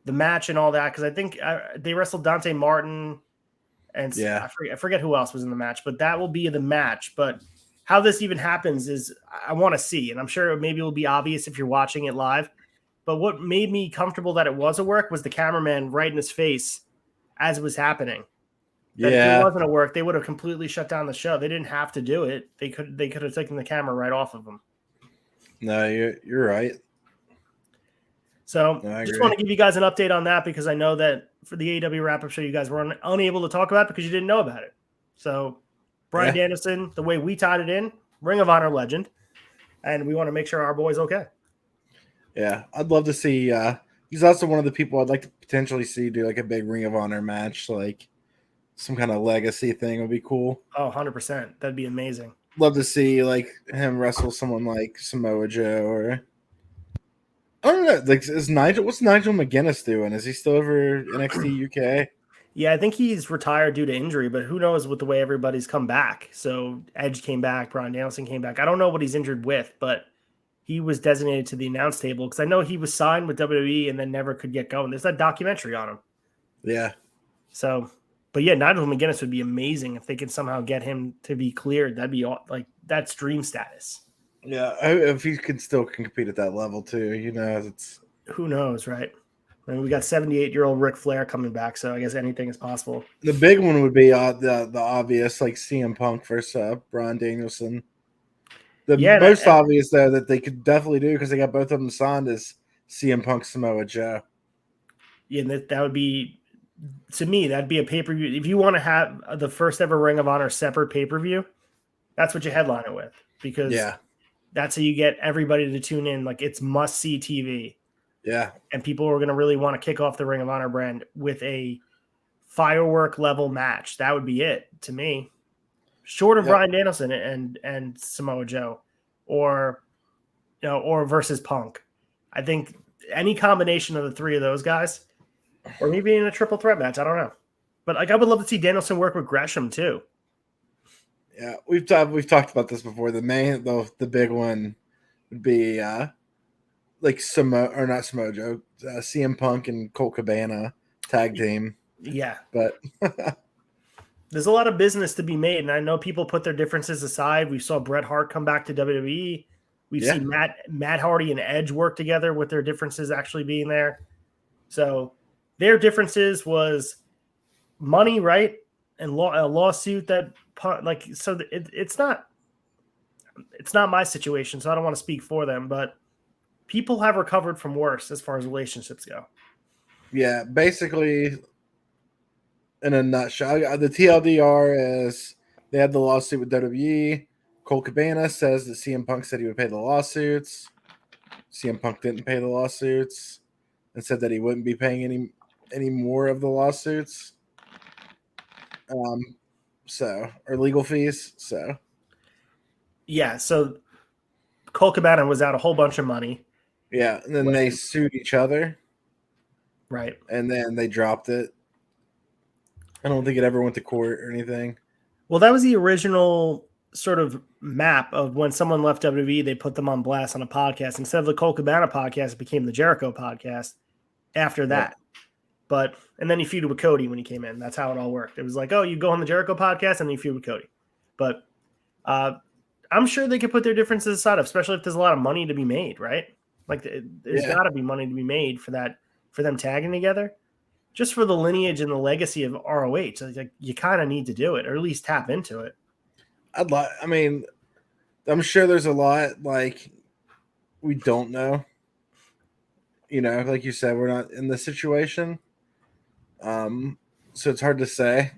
the match and all that, because I think they wrestled Dante Martin, and I forget who else was in the match, but that will be the match. But how this even happens is I want to see, and I'm sure maybe it will be obvious if you're watching it live. But what made me comfortable that it was a work was the cameraman right in his face as it was happening. That if it wasn't a work, they would have completely shut down the show. They didn't have to do it. They could have taken the camera right off of them. No, you're right. So just want to give you guys an update on that, because I know that for the AEW wrap-up show, you guys were unable to talk about it because you didn't know about it. So Bryan Danielson, the way we tied it in, Ring of Honor legend, and we want to make sure our boy's okay. Yeah, I'd love to see. He's also one of the people I'd like to potentially see do like a big Ring of Honor match, like some kind of legacy thing would be cool. Oh, 100%. That'd be amazing. Love to see like him wrestle someone like Samoa Joe, or I don't know. Like, what's Nigel McGuinness doing? Is he still over NXT UK? Yeah, I think he's retired due to injury, but who knows with the way everybody's come back. So Edge came back, Bryan Danielson came back. I don't know what he's injured with, but he was designated to the announce table because I know he was signed with WWE and then never could get going. There's that documentary on him. Yeah. So, but yeah, Nigel McGuinness would be amazing if they could somehow get him to be cleared. That'd be like, that's dream status. Yeah, if he can still compete at that level too, it's who knows, right? I mean, we got 78-year-old Ric Flair coming back, so I guess anything is possible. The big one would be the obvious, like CM Punk versus Bryan Danielson. The most obvious though that they could definitely do, because they got both of them signed, is CM Punk Samoa Joe. Yeah, that would be, to me, that'd be a pay-per-view. If you want to have the first ever Ring of Honor separate pay-per-view, that's what you headline it with, because that's how you get everybody to tune in. Like, it's must-see TV. Yeah. And people are going to really want to kick off the Ring of Honor brand with a firework level match. That would be it to me. Short of Bryan Danielson and Samoa Joe, or versus Punk. I think any combination of the three of those guys, or maybe in a triple threat match, I don't know. But like, I would love to see Danielson work with Gresham too. Yeah, we've talked about this before. The big one would be like Samoa Joe, CM Punk and Colt Cabana tag team. Yeah, but there's a lot of business to be made, and I know people put their differences aside. We saw Bret Hart come back to WWE. We've seen Matt Hardy and Edge work together with their differences actually being there. So their differences was money, right? And a lawsuit that, like, so it's not my situation, so I don't want to speak for them, but people have recovered from worse as far as relationships go. Yeah, basically, in a nutshell, the TLDR is they had the lawsuit with WWE. Colt Cabana says that CM Punk said he would pay the lawsuits. CM Punk didn't pay the lawsuits and said that he wouldn't be paying any more of the lawsuits. Or legal fees. So Colt Cabana was out a whole bunch of money. Yeah, and then they sued each other. Right. And then they dropped it. I don't think it ever went to court or anything. Well, that was the original sort of map of when someone left WWE, they put them on blast on a podcast. Instead of the Colt Cabana podcast, it became the Jericho podcast after that. Yeah. And then he feuded with Cody when he came in. That's how it all worked. It was like, oh, you go on the Jericho podcast and then you feud with Cody. But I'm sure they could put their differences aside, especially if there's a lot of money to be made, right? Like, there's got to be money to be made for them tagging together. Just for the lineage and the legacy of ROH, like, you kind of need to do it, or at least tap into it. I'm sure there's a lot, like, we don't know. Like you said, we're not in this situation. So it's hard to say.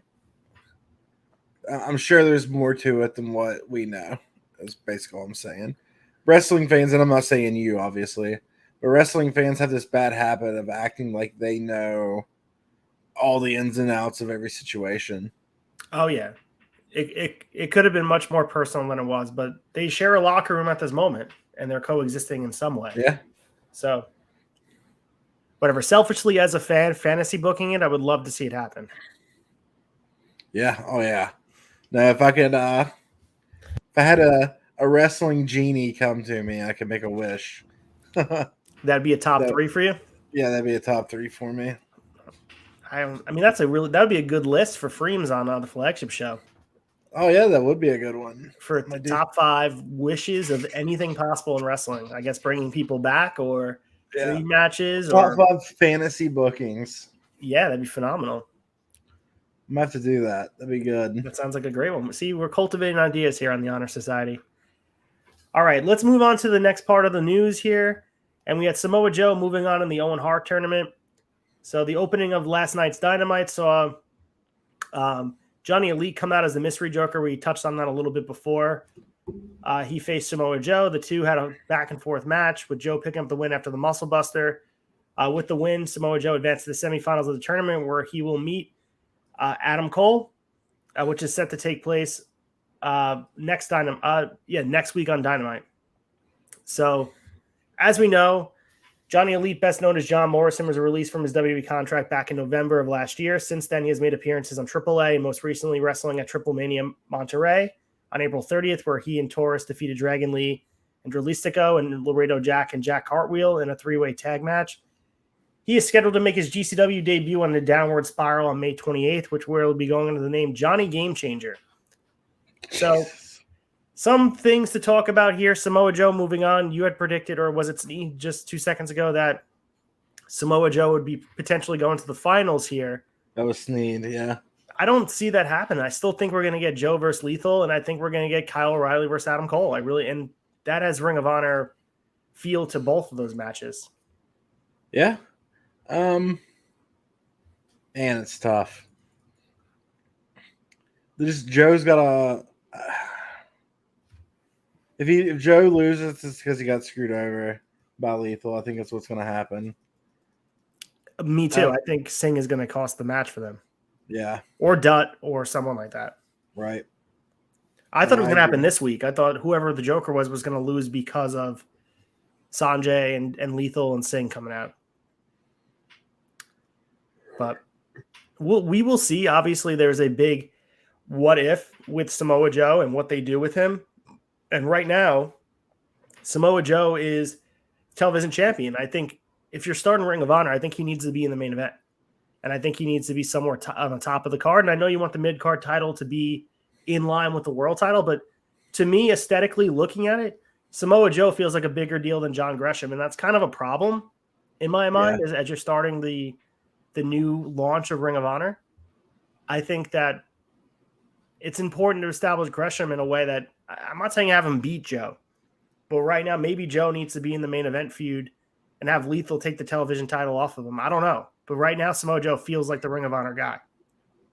I'm sure there's more to it than what we know. That's basically all I'm saying. Wrestling fans, and I'm not saying you, obviously, but wrestling fans have this bad habit of acting like they know all the ins and outs of every situation. Oh, yeah. It could have been much more personal than it was, but they share a locker room at this moment, and they're coexisting in some way. Yeah. So, whatever. Selfishly, as a fan, fantasy booking it, I would love to see it happen. Yeah. Oh, yeah. Now, if I could, if I had a wrestling genie come to me, I could make a wish. That'd be a top 3 for you? Yeah, that'd be a top 3 for me. I mean, that would be a good list for Freems on the flagship show. Oh, yeah, that would be a good one. For the top 5 wishes of anything possible in wrestling. I guess bringing people back, or dream matches. Top 5 fantasy bookings. Yeah, that'd be phenomenal. I might have to do that. That'd be good. That sounds like a great one. See, we're cultivating ideas here on the Honor Society. All right, let's move on to the next part of the news here. And we had Samoa Joe moving on in the Owen Hart tournament. So the opening of last night's Dynamite saw Johnny Elite come out as the mystery joker. We touched on that a little bit before. He faced Samoa Joe. The two had a back-and-forth match with Joe picking up the win after the Muscle Buster. With the win, Samoa Joe advanced to the semifinals of the tournament, where he will meet Adam Cole, which is set to take place next week on Dynamite. So, as we know, Johnny Elite, best known as John Morrison, was released from his WWE contract back in November of last year. Since then, he has made appearances on AAA, most recently wrestling at Triple Mania Monterrey on April 30th, where he and Taurus defeated Dragon Lee and Dralistico and Laredo Jack and Jack Cartwheel in a 3-way tag match. He is scheduled to make his GCW debut on the Downward Spiral on May 28th, which will be going under the name Johnny Game Changer. So, some things to talk about here. Samoa Joe moving on. You had predicted, or was it just 2 seconds ago, that Samoa Joe would be potentially going to the finals here? That was Sneed, yeah. I don't see that happen. I still think we're going to get Joe versus Lethal, and I think we're going to get Kyle O'Reilly versus Adam Cole. And that has Ring of Honor feel to both of those matches. Yeah. Man, it's tough. Joe's got a. If Joe loses, it's because he got screwed over by Lethal. I think that's what's going to happen. Me too. I think Singh is going to cost the match for them. Yeah. Or Dutt or someone like that. Right. I thought it was going to happen this week. I thought whoever the Joker was going to lose because of Sanjay and Lethal and Singh coming out. But we will see. Obviously, there's a big what if with Samoa Joe and what they do with him. And right now, Samoa Joe is television champion. I think if you're starting Ring of Honor, I think he needs to be in the main event. And I think he needs to be somewhere on the top of the card. And I know you want the mid-card title to be in line with the world title, but to me, aesthetically looking at it, Samoa Joe feels like a bigger deal than John Gresham. And that's kind of a problem in my mind as you're starting the new launch of Ring of Honor. I think that it's important to establish Gresham in a way that I'm not saying have him beat Joe, but right now maybe Joe needs to be in the main event feud and have Lethal take the television title off of him. I don't know. But right now, Samoa Joe feels like the Ring of Honor guy.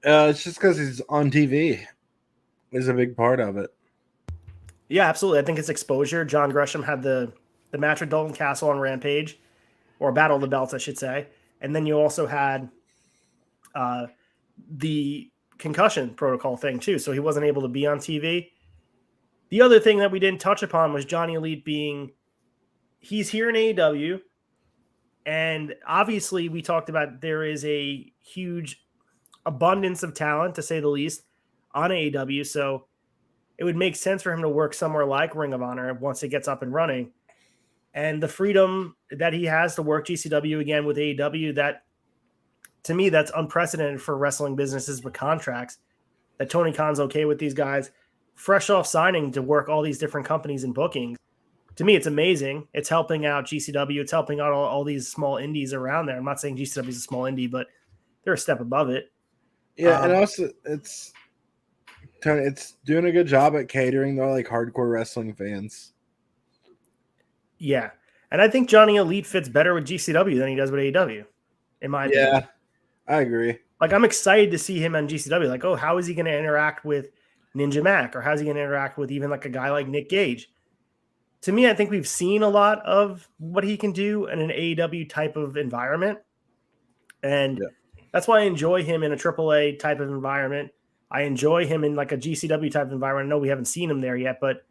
It's just because he's on TV is a big part of it. Yeah, absolutely. I think it's exposure. John Gresham had the match with Dalton Castle on Rampage, or Battle of the Belts, I should say. And then you also had the concussion protocol thing, too. So he wasn't able to be on TV. The other thing that we didn't touch upon was Johnny Elite he's here in AEW. And obviously, we talked about there is a huge abundance of talent, to say the least, on AEW. So it would make sense for him to work somewhere like Ring of Honor once it gets up and running. And the freedom that he has to work GCW again with AEW, that to me, that's unprecedented for wrestling businesses with contracts, that Tony Khan's okay with these guys fresh off signing to work all these different companies and bookings. To me, it's amazing. It's helping out GCW. It's helping out all these small indies around there. I'm not saying GCW is a small indie, but they're a step above it. Yeah, and also it's doing a good job at catering to like hardcore wrestling fans. Yeah, and I think Johnny Elite fits better with GCW than he does with AEW, in my opinion. Yeah, I agree. Like, I'm excited to see him on GCW. Like, oh, how is he going to interact with Ninja Mac? Or how's he going to interact with even like a guy like Nick Gage? To me, I think we've seen a lot of what he can do in an AEW type of environment. And that's why I enjoy him in a AAA type of environment. I enjoy him in like a GCW type of environment. I know we haven't seen him there yet, but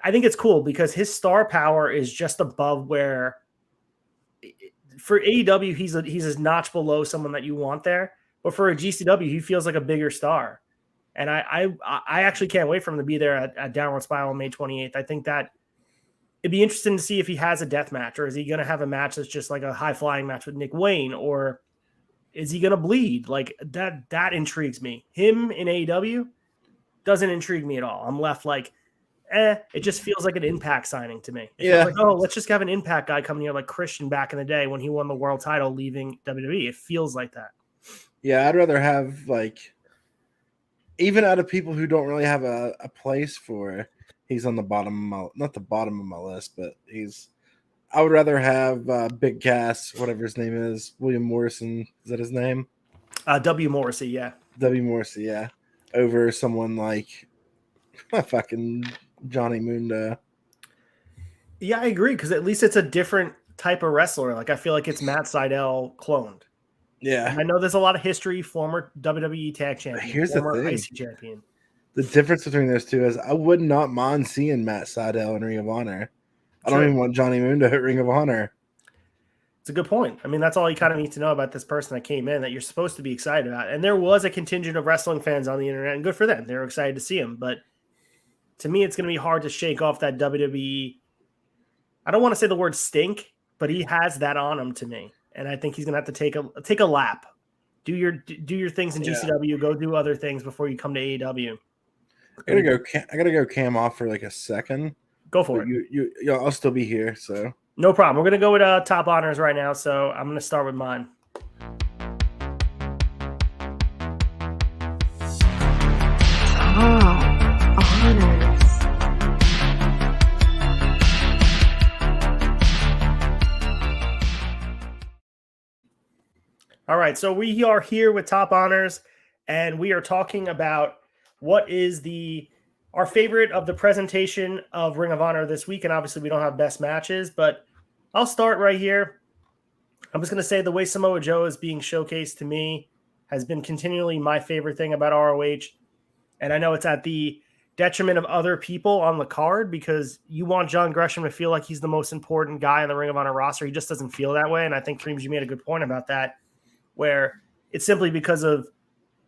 I think it's cool because his star power is just above where for AEW, he's a notch below someone that you want there. But for a GCW, he feels like a bigger star. And I actually can't wait for him to be there at Downward Spiral on May 28th. I think that it'd be interesting to see if he has a death match, or is he going to have a match that's just like a high-flying match with Nick Wayne, or is he going to bleed? Like, that intrigues me. Him in AEW doesn't intrigue me at all. I'm left like, it just feels like an Impact signing to me. It feels like, oh, let's just have an Impact guy coming here like Christian back in the day when he won the world title leaving WWE. It feels like that. Yeah, I'd rather have like, even out of people who don't really have a place for, he's on the bottom of not the bottom of my list, but I would rather have Big Cass, whatever his name is, William Morrison, is that his name? W. Morrissey, yeah. W. Morrissey, yeah. Over someone like fucking Johnny Mundo. Yeah, I agree, because at least it's a different type of wrestler. Like, I feel like it's Matt Sydal cloned. Yeah. And I know there's a lot of history, former WWE Tag Champion, Here's former the thing. IC Champion. The difference between those two is I would not mind seeing Matt Sydal in Ring of Honor. I don't even want Johnny Mundo at Ring of Honor. It's a good point. I mean, that's all you kind of need to know about this person that came in that you're supposed to be excited about. And there was a contingent of wrestling fans on the internet, and good for them. They're excited to see him. But to me, it's going to be hard to shake off that WWE. I don't want to say the word stink, but he has that on him to me. And I think he's going to have to take a lap. Do your things in GCW. Go do other things before you come to AEW. I gotta go cam off for like a second. Go for it. I'll still be here. So no problem. We're gonna go with top honors right now. So I'm gonna start with mine. Top honors. All right, so we are here with Top Honors, and we are talking about what is our favorite of the presentation of Ring of Honor this week. And obviously, we don't have best matches, but I'll start right here. I'm just going to say the way Samoa Joe is being showcased to me has been continually my favorite thing about ROH. And I know it's at the detriment of other people on the card because you want John Gresham to feel like he's the most important guy in the Ring of Honor roster. He just doesn't feel that way. And I think, Dreams, you made a good point about that, where it's simply because of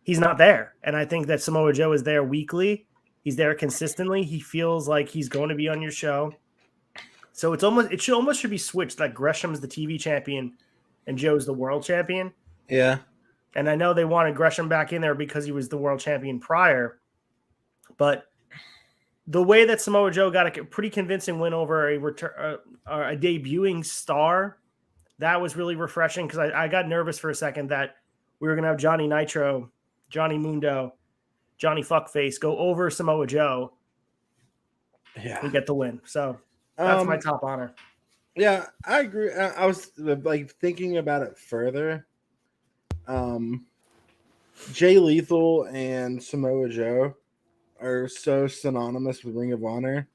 he's not there. And I think that Samoa Joe is there weekly. He's there consistently. He feels like he's going to be on your show. So it should be switched. Like Gresham's the TV champion and Joe's the world champion. Yeah. And I know they wanted Gresham back in there because he was the world champion prior. But the way that Samoa Joe got a pretty convincing win over a debuting star, that was really refreshing because I got nervous for a second that we were going to have Johnny Nitro, Johnny Mundo, Johnny Fuckface go over Samoa Joe and get the win. So that's my top honor. Yeah, I agree. I was like thinking about it further. Jay Lethal and Samoa Joe are so synonymous with Ring of Honor.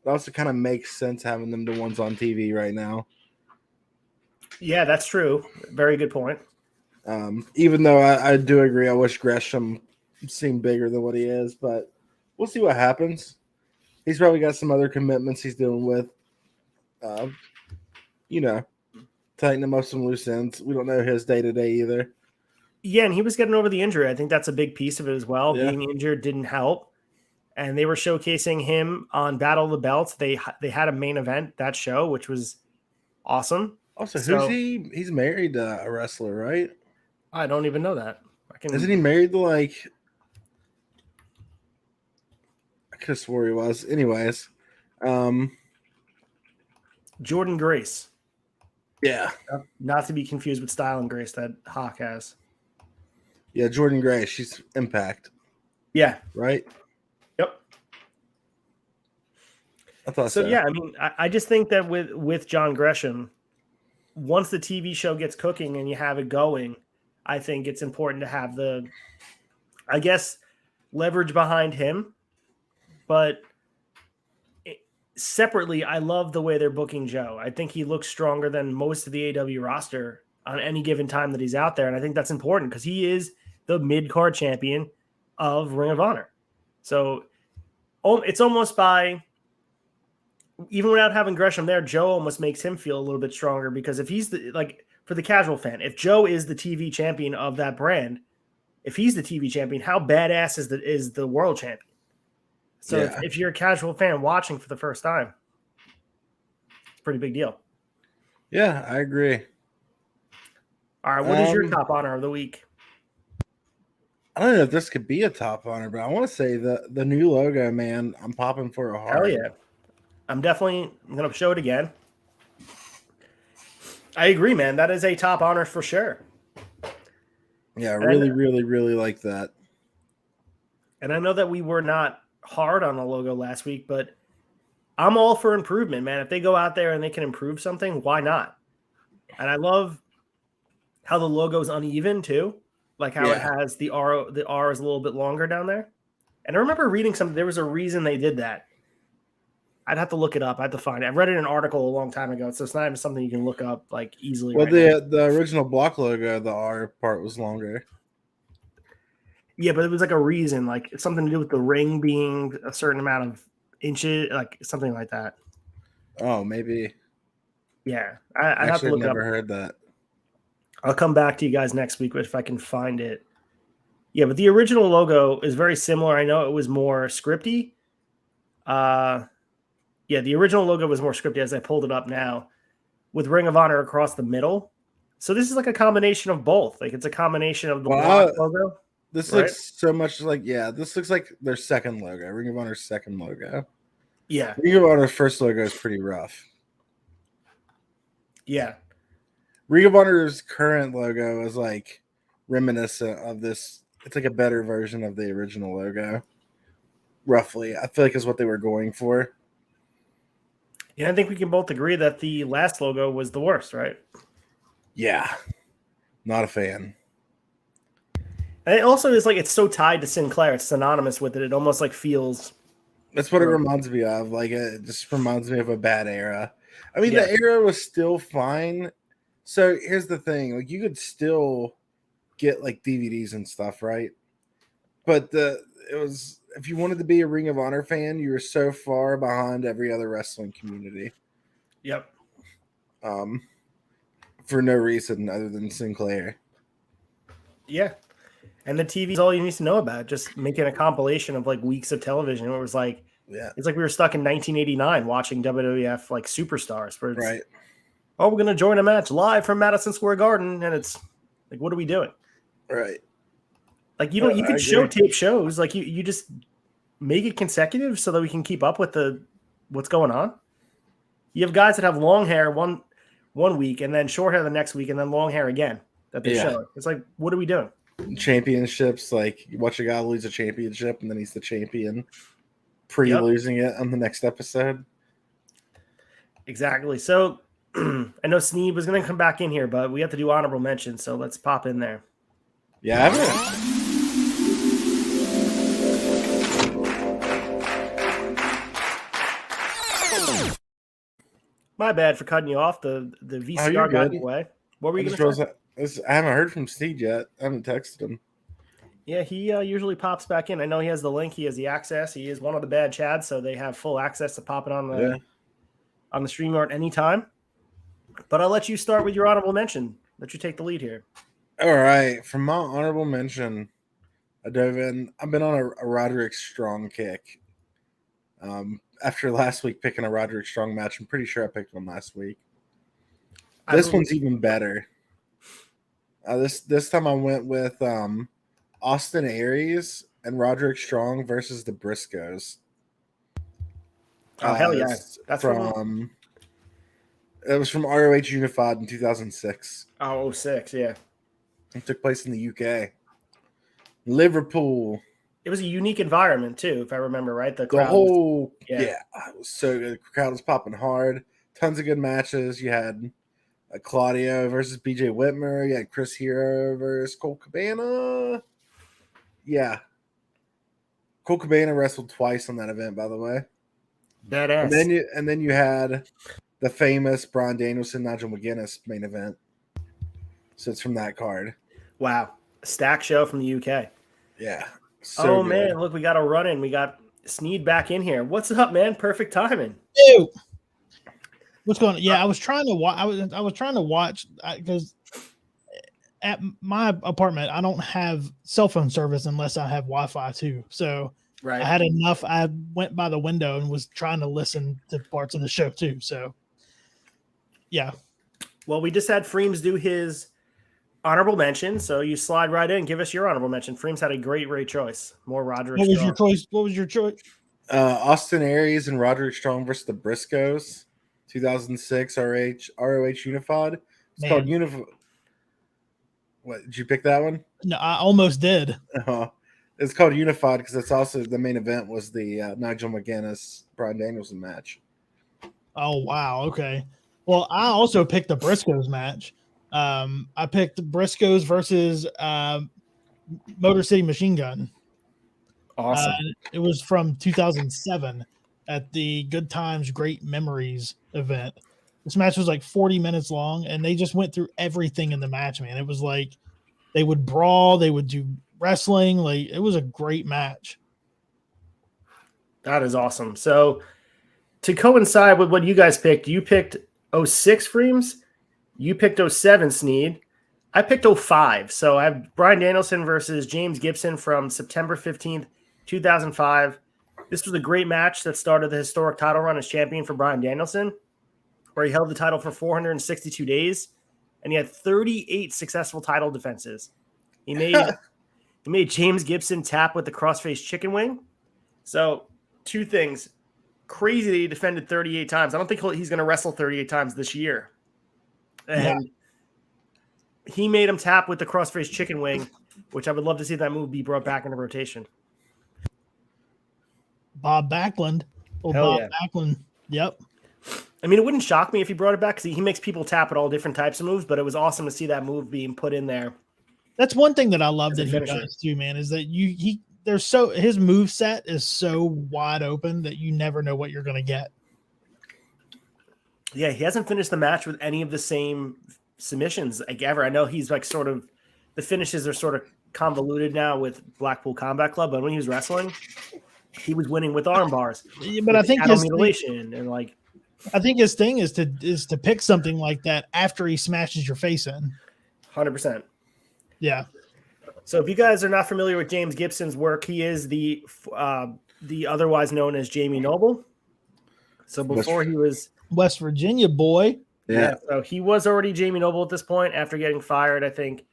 It also kind of makes sense having them the ones on TV right now. Yeah, that's true. Very good point. Even though I do agree, I wish Gresham seemed bigger than what he is, but we'll see what happens. He's probably got some other commitments he's dealing with. Tighten him up some loose ends. We don't know his day-to-day either. Yeah, and he was getting over the injury. I think that's a big piece of it as well. Yeah. Being injured didn't help. And they were showcasing him on Battle of the Belts. They had a main event, that show, which was awesome. Also, who's he? He's married to a wrestler, right? I don't even know that. Isn't he married to I could have swore he was. Anyways. Jordan Grace. Yeah. Not to be confused with Style and Grace that Hawk has. Yeah, Jordan Grace. She's Impact. Yeah. Right? Yep. I thought so. Yeah, I mean, I just think that with John Gresham, once the TV show gets cooking and you have it going, I think it's important to have leverage behind him. But separately, I love the way they're booking Joe. I think he looks stronger than most of the AEW roster on any given time that he's out there. And I think that's important because he is the mid-card champion of Ring of Honor. So it's almost even without having Gresham there, Joe almost makes him feel a little bit stronger because if he's for the casual fan, if Joe is the TV champion of that brand, if he's the TV champion, how badass is the world champion? So if you're a casual fan watching for the first time, it's a pretty big deal. Yeah, I agree. All right, what is your top honor of the week? I don't know if this could be a top honor, but I want to say the new logo, man. I'm popping for a heart. Hell yeah. I'm going to show it again. I agree, man. That is a top honor for sure. Yeah, I really, really, really like that. And I know that we were not hard on the logo last week, but I'm all for improvement, man. If they go out there and they can improve something, why not? And I love how the logo's uneven too, like how it has the R is a little bit longer down there. And I remember reading something. There was a reason they did that. I'd have to look it up. I had to find it. I read it in an article a long time ago, so it's not even something you can look up like easily. Well, the original block logo, the R part was longer. Yeah, but it was like a reason, like it's something to do with the ring being a certain amount of inches, like something like that. Oh, maybe. Yeah, I have to look it up. Never heard that. I'll come back to you guys next week if I can find it. Yeah, but the original logo is very similar. I know it was more scripty. The original logo was more scripty as I pulled it up now with Ring of Honor across the middle. So this is like a combination of both. Like it's a combination of the block logo. This looks so much this looks like their second logo, Ring of Honor's second logo. Yeah. Ring of Honor's first logo is pretty rough. Yeah. Ring of Honor's current logo is like reminiscent of this. It's like a better version of the original logo. Roughly. I feel like is what they were going for. Yeah, I think we can both agree that the last logo was the worst, right? Yeah. Not a fan. And it also is like it's so tied to Sinclair. It's synonymous with it. It almost like feels. That's what it reminds me of. Like it just reminds me of a bad era. I mean, Yeah. the era was still fine. So here's the thing: like you could still get like DVDs and stuff, right? But it was if you wanted to be a Ring of Honor fan, you were so far behind every other wrestling community. Yep. For no reason other than Sinclair. Yeah. And the TV is all you need to know about. Just making a compilation of like weeks of television. It was like, it's like we were stuck in 1989 watching WWF like Superstars. Where it's, right. Oh, we're gonna join a match live from Madison Square Garden, and it's like, what are we doing? Right. Like you could show tape shows. Like you just make it consecutive so that we can keep up with what's going on. You have guys that have long hair one week and then short hair the next week and then long hair again that they show. It's like, what are we doing? Championships, like you watch a guy lose a championship and then he's the champion pre-losing it on the next episode. Exactly. So I know Sneed was going to come back in here, but we have to do honorable mention, so let's pop in there. Yeah. My bad for cutting you off. The VCR got in the way. What were you going to say? I haven't heard from Steve yet. I haven't texted him. Yeah, he usually pops back in. I know he has the link. He has the access. He is one of the bad Chads, so they have full access to pop it on the StreamYard anytime. But I'll let you start with your honorable mention. Let you take the lead here. All right. For my honorable mention, I've been on a Roderick Strong kick. After last week picking a Roderick Strong match, I'm pretty sure I picked one last week. This one's even better. This time I went with Austin Aries and Roderick Strong versus the Briscoes. Oh, hell yeah. That's from it was from ROH Unified in 2006. Oh, 06, yeah. It took place in the UK. Liverpool. It was a unique environment, too, if I remember right. The crowd it was so good. The crowd was popping hard. Tons of good matches. You had Claudio versus BJ Whitmer. You had Chris Hero versus Colt Cabana. Yeah. Colt Cabana wrestled twice on that event, by the way. Badass. And then you had the famous Bryan Danielson, Nigel McGuinness main event. So it's from that card. Wow. A stack show from the UK. Yeah. So good. Man, look, we got a run in. We got Sneed back in here. What's up, man? Perfect timing. Ew. What's going on? Yeah, I was trying to watch. I was trying to watch because at my apartment I don't have cell phone service unless I have Wi-Fi too. So I had enough. I went by the window and was trying to listen to parts of the show too. So yeah. Well, we just had Freems do his honorable mention, so you slide right in. Give us your honorable mention. Freems had a great choice. More Roderick. What was your choice? What was your choice? Austin Aries and Roderick Strong versus the Briscoes, 2006 ROH Unified. It's called Unified. What, did you pick that one? No, I almost did. It's called Unified because it's also the main event was the Nigel McGuinness Bryan Danielson match. Oh wow, okay. Well, I also picked the Briscoes match. I picked Briscoes versus Motor City Machine Gun. Awesome. It was from 2007 at the Good Times, Great Memories event. This match was like 40 minutes long, and they just went through everything in the match, man. It was like they would brawl, they would do wrestling. Like it was a great match. That is awesome. So to coincide with what you guys picked, you picked 06 Freems. You picked 07 Sneed. I picked 05. So I have Bryan Danielson versus James Gibson from September 15th, 2005. This was a great match that started the historic title run as champion for Bryan Danielson, where he held the title for 462 days, and he had 38 successful title defenses. He made James Gibson tap with the crossface chicken wing. So two things. Crazy that he defended 38 times. I don't think he's going to wrestle 38 times this year. And he made him tap with the crossface chicken wing, which I would love to see that move be brought back into rotation. Bob Backlund. Backlund. Yep. I mean, it wouldn't shock me if he brought it back because he makes people tap at all different types of moves, but it was awesome to see that move being put in there. That's one thing that I love that he does too, man, is that his move set is so wide open that you never know what you're going to get. Yeah, he hasn't finished the match with any of the same submissions like ever. I know he's like sort of the finishes are sort of convoluted now with Blackpool Combat Club, but when he was wrestling, he was winning with arm bars. Yeah, but I think his mutilation and like I think his thing is to pick something like that after he smashes your face in. 100%. Yeah. So if you guys are not familiar with James Gibson's work, he is the otherwise known as Jamie Noble. So before he was West Virginia boy. Yeah. So he was already Jamie Noble at this point after getting fired. I think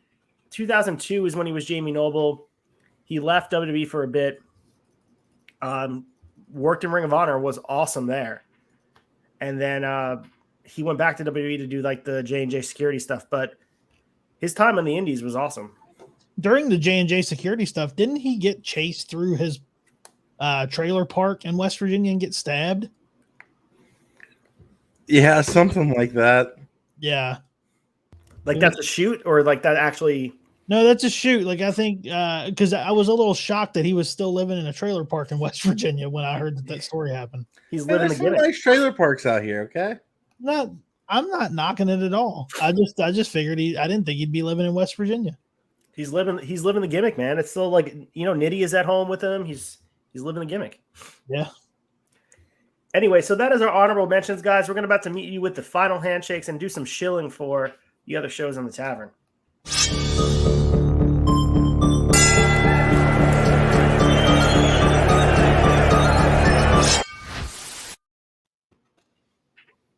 2002 is when he was Jamie Noble. He left WWE for a bit. Worked in Ring of Honor, was awesome there. And then he went back to WWE to do like the J&J security stuff. But his time on the Indies was awesome. During the J&J security stuff, didn't he get chased through his trailer park in West Virginia and get stabbed? Yeah, something like that. Yeah. Like that's a shoot or like that actually? No, that's a shoot. Like I think because I was a little shocked that he was still living in a trailer park in West Virginia when I heard that story happened. He's living the gimmick. Nice trailer parks out here, okay? I'm not knocking it at all. I just figured I didn't think he'd be living in West Virginia. He's living the gimmick, man. It's still like, Nitty is at home with him. He's living the gimmick. Yeah. Anyway, so that is our honorable mentions, guys. We're about to meet you with the final handshakes and do some shilling for the other shows on the tavern.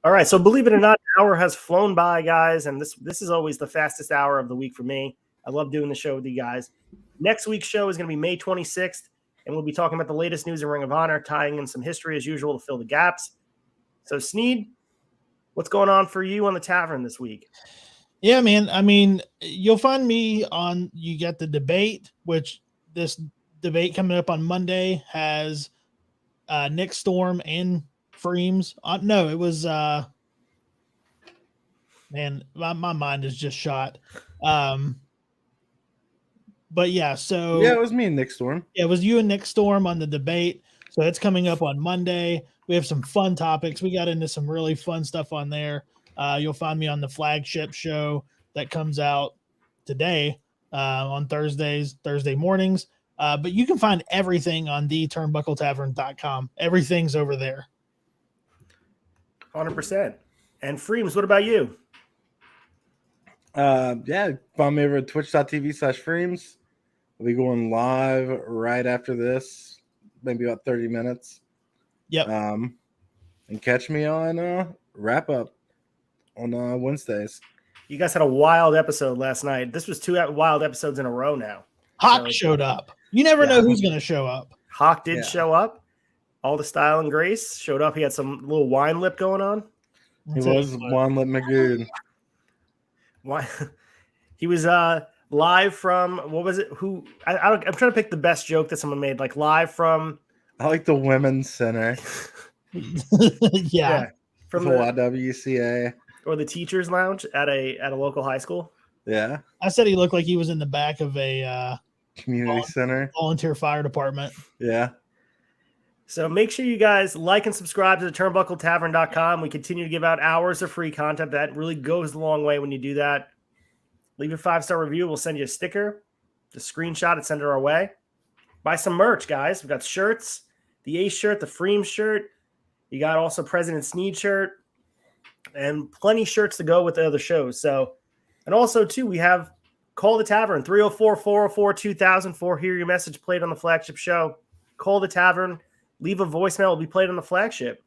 All right, so believe it or not, an hour has flown by, guys, and this is always the fastest hour of the week for me. I love doing the show with you guys. Next week's show is going to be May 26th, and we'll be talking about the latest news in Ring of Honor, tying in some history as usual to fill the gaps. So, Sneed, what's going on for you on the tavern this week? Yeah, man. I mean, you'll find me on, you got the debate, which this debate coming up on Monday has Nick Storm and Freems. No, it was, man, my mind is just shot. But yeah, so. Yeah, it was me and Nick Storm. Yeah, it was you and Nick Storm on the debate. So it's coming up on Monday. We have some fun topics. We got into some really fun stuff on there. You'll find me on the flagship show that comes out today on Thursday mornings. But you can find everything on theturnbuckletavern.com. Everything's over there. 100%. And Freems, what about you? Yeah, find me over at twitch.tv/Freems. We'll be going live right after this, maybe about 30 minutes. Yep. And catch me on Wrap Up on Wednesdays. You guys had a wild episode last night. This was 2 wild episodes in a row now. Hawk showed up. You never know who's going to show up. Hawk did show up. All the style and grace showed up. He had some little wine lip going on. He was Wine Lip Magoon. Why? He was live from, what was it? I'm trying to pick the best joke that someone made. Like live from. I like the Women's Center. Yeah. From the YWCA. Or the Teachers Lounge at a local high school. Yeah. I said he looked like he was in the back of a community center. Volunteer fire department. Yeah. So make sure you guys like and subscribe to the turnbuckletavern.com. We continue to give out hours of free content. That really goes a long way when you do that. Leave a 5-star review. We'll send you a sticker, just screenshot it, send it our way. Buy some merch, guys. We've got shirts, the Ace shirt, the Freem shirt. You got also President Sneed shirt and plenty shirts to go with the other shows. So, and also too, we have Call the Tavern, 304-404-2000 hear your message played on the flagship show. Call the Tavern. Leave a voicemail. Will be played on the flagship.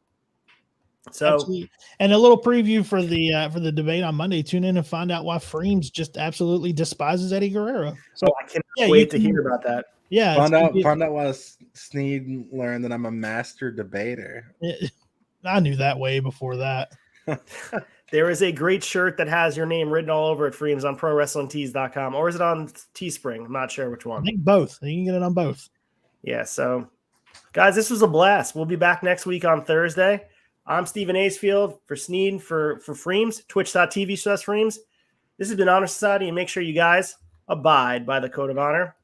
So, absolutely. And a little preview for the debate on Monday. Tune in and find out why Freems just absolutely despises Eddie Guerrero. So I cannot wait to hear about that. Yeah, find out why Sneed learned that I'm a master debater. I knew that way before that. There is a great shirt that has your name written all over it, Freems, on ProWrestlingTees.com, or is it on Teespring? I'm not sure which one. I think both. You can get it on both. Yeah. So, guys, this was a blast. We'll be back next week on Thursday. I'm Stephen Acefield for Sneed for Freems, twitch.tv/Freems. This has been Honor Society, and make sure you guys abide by the code of honor.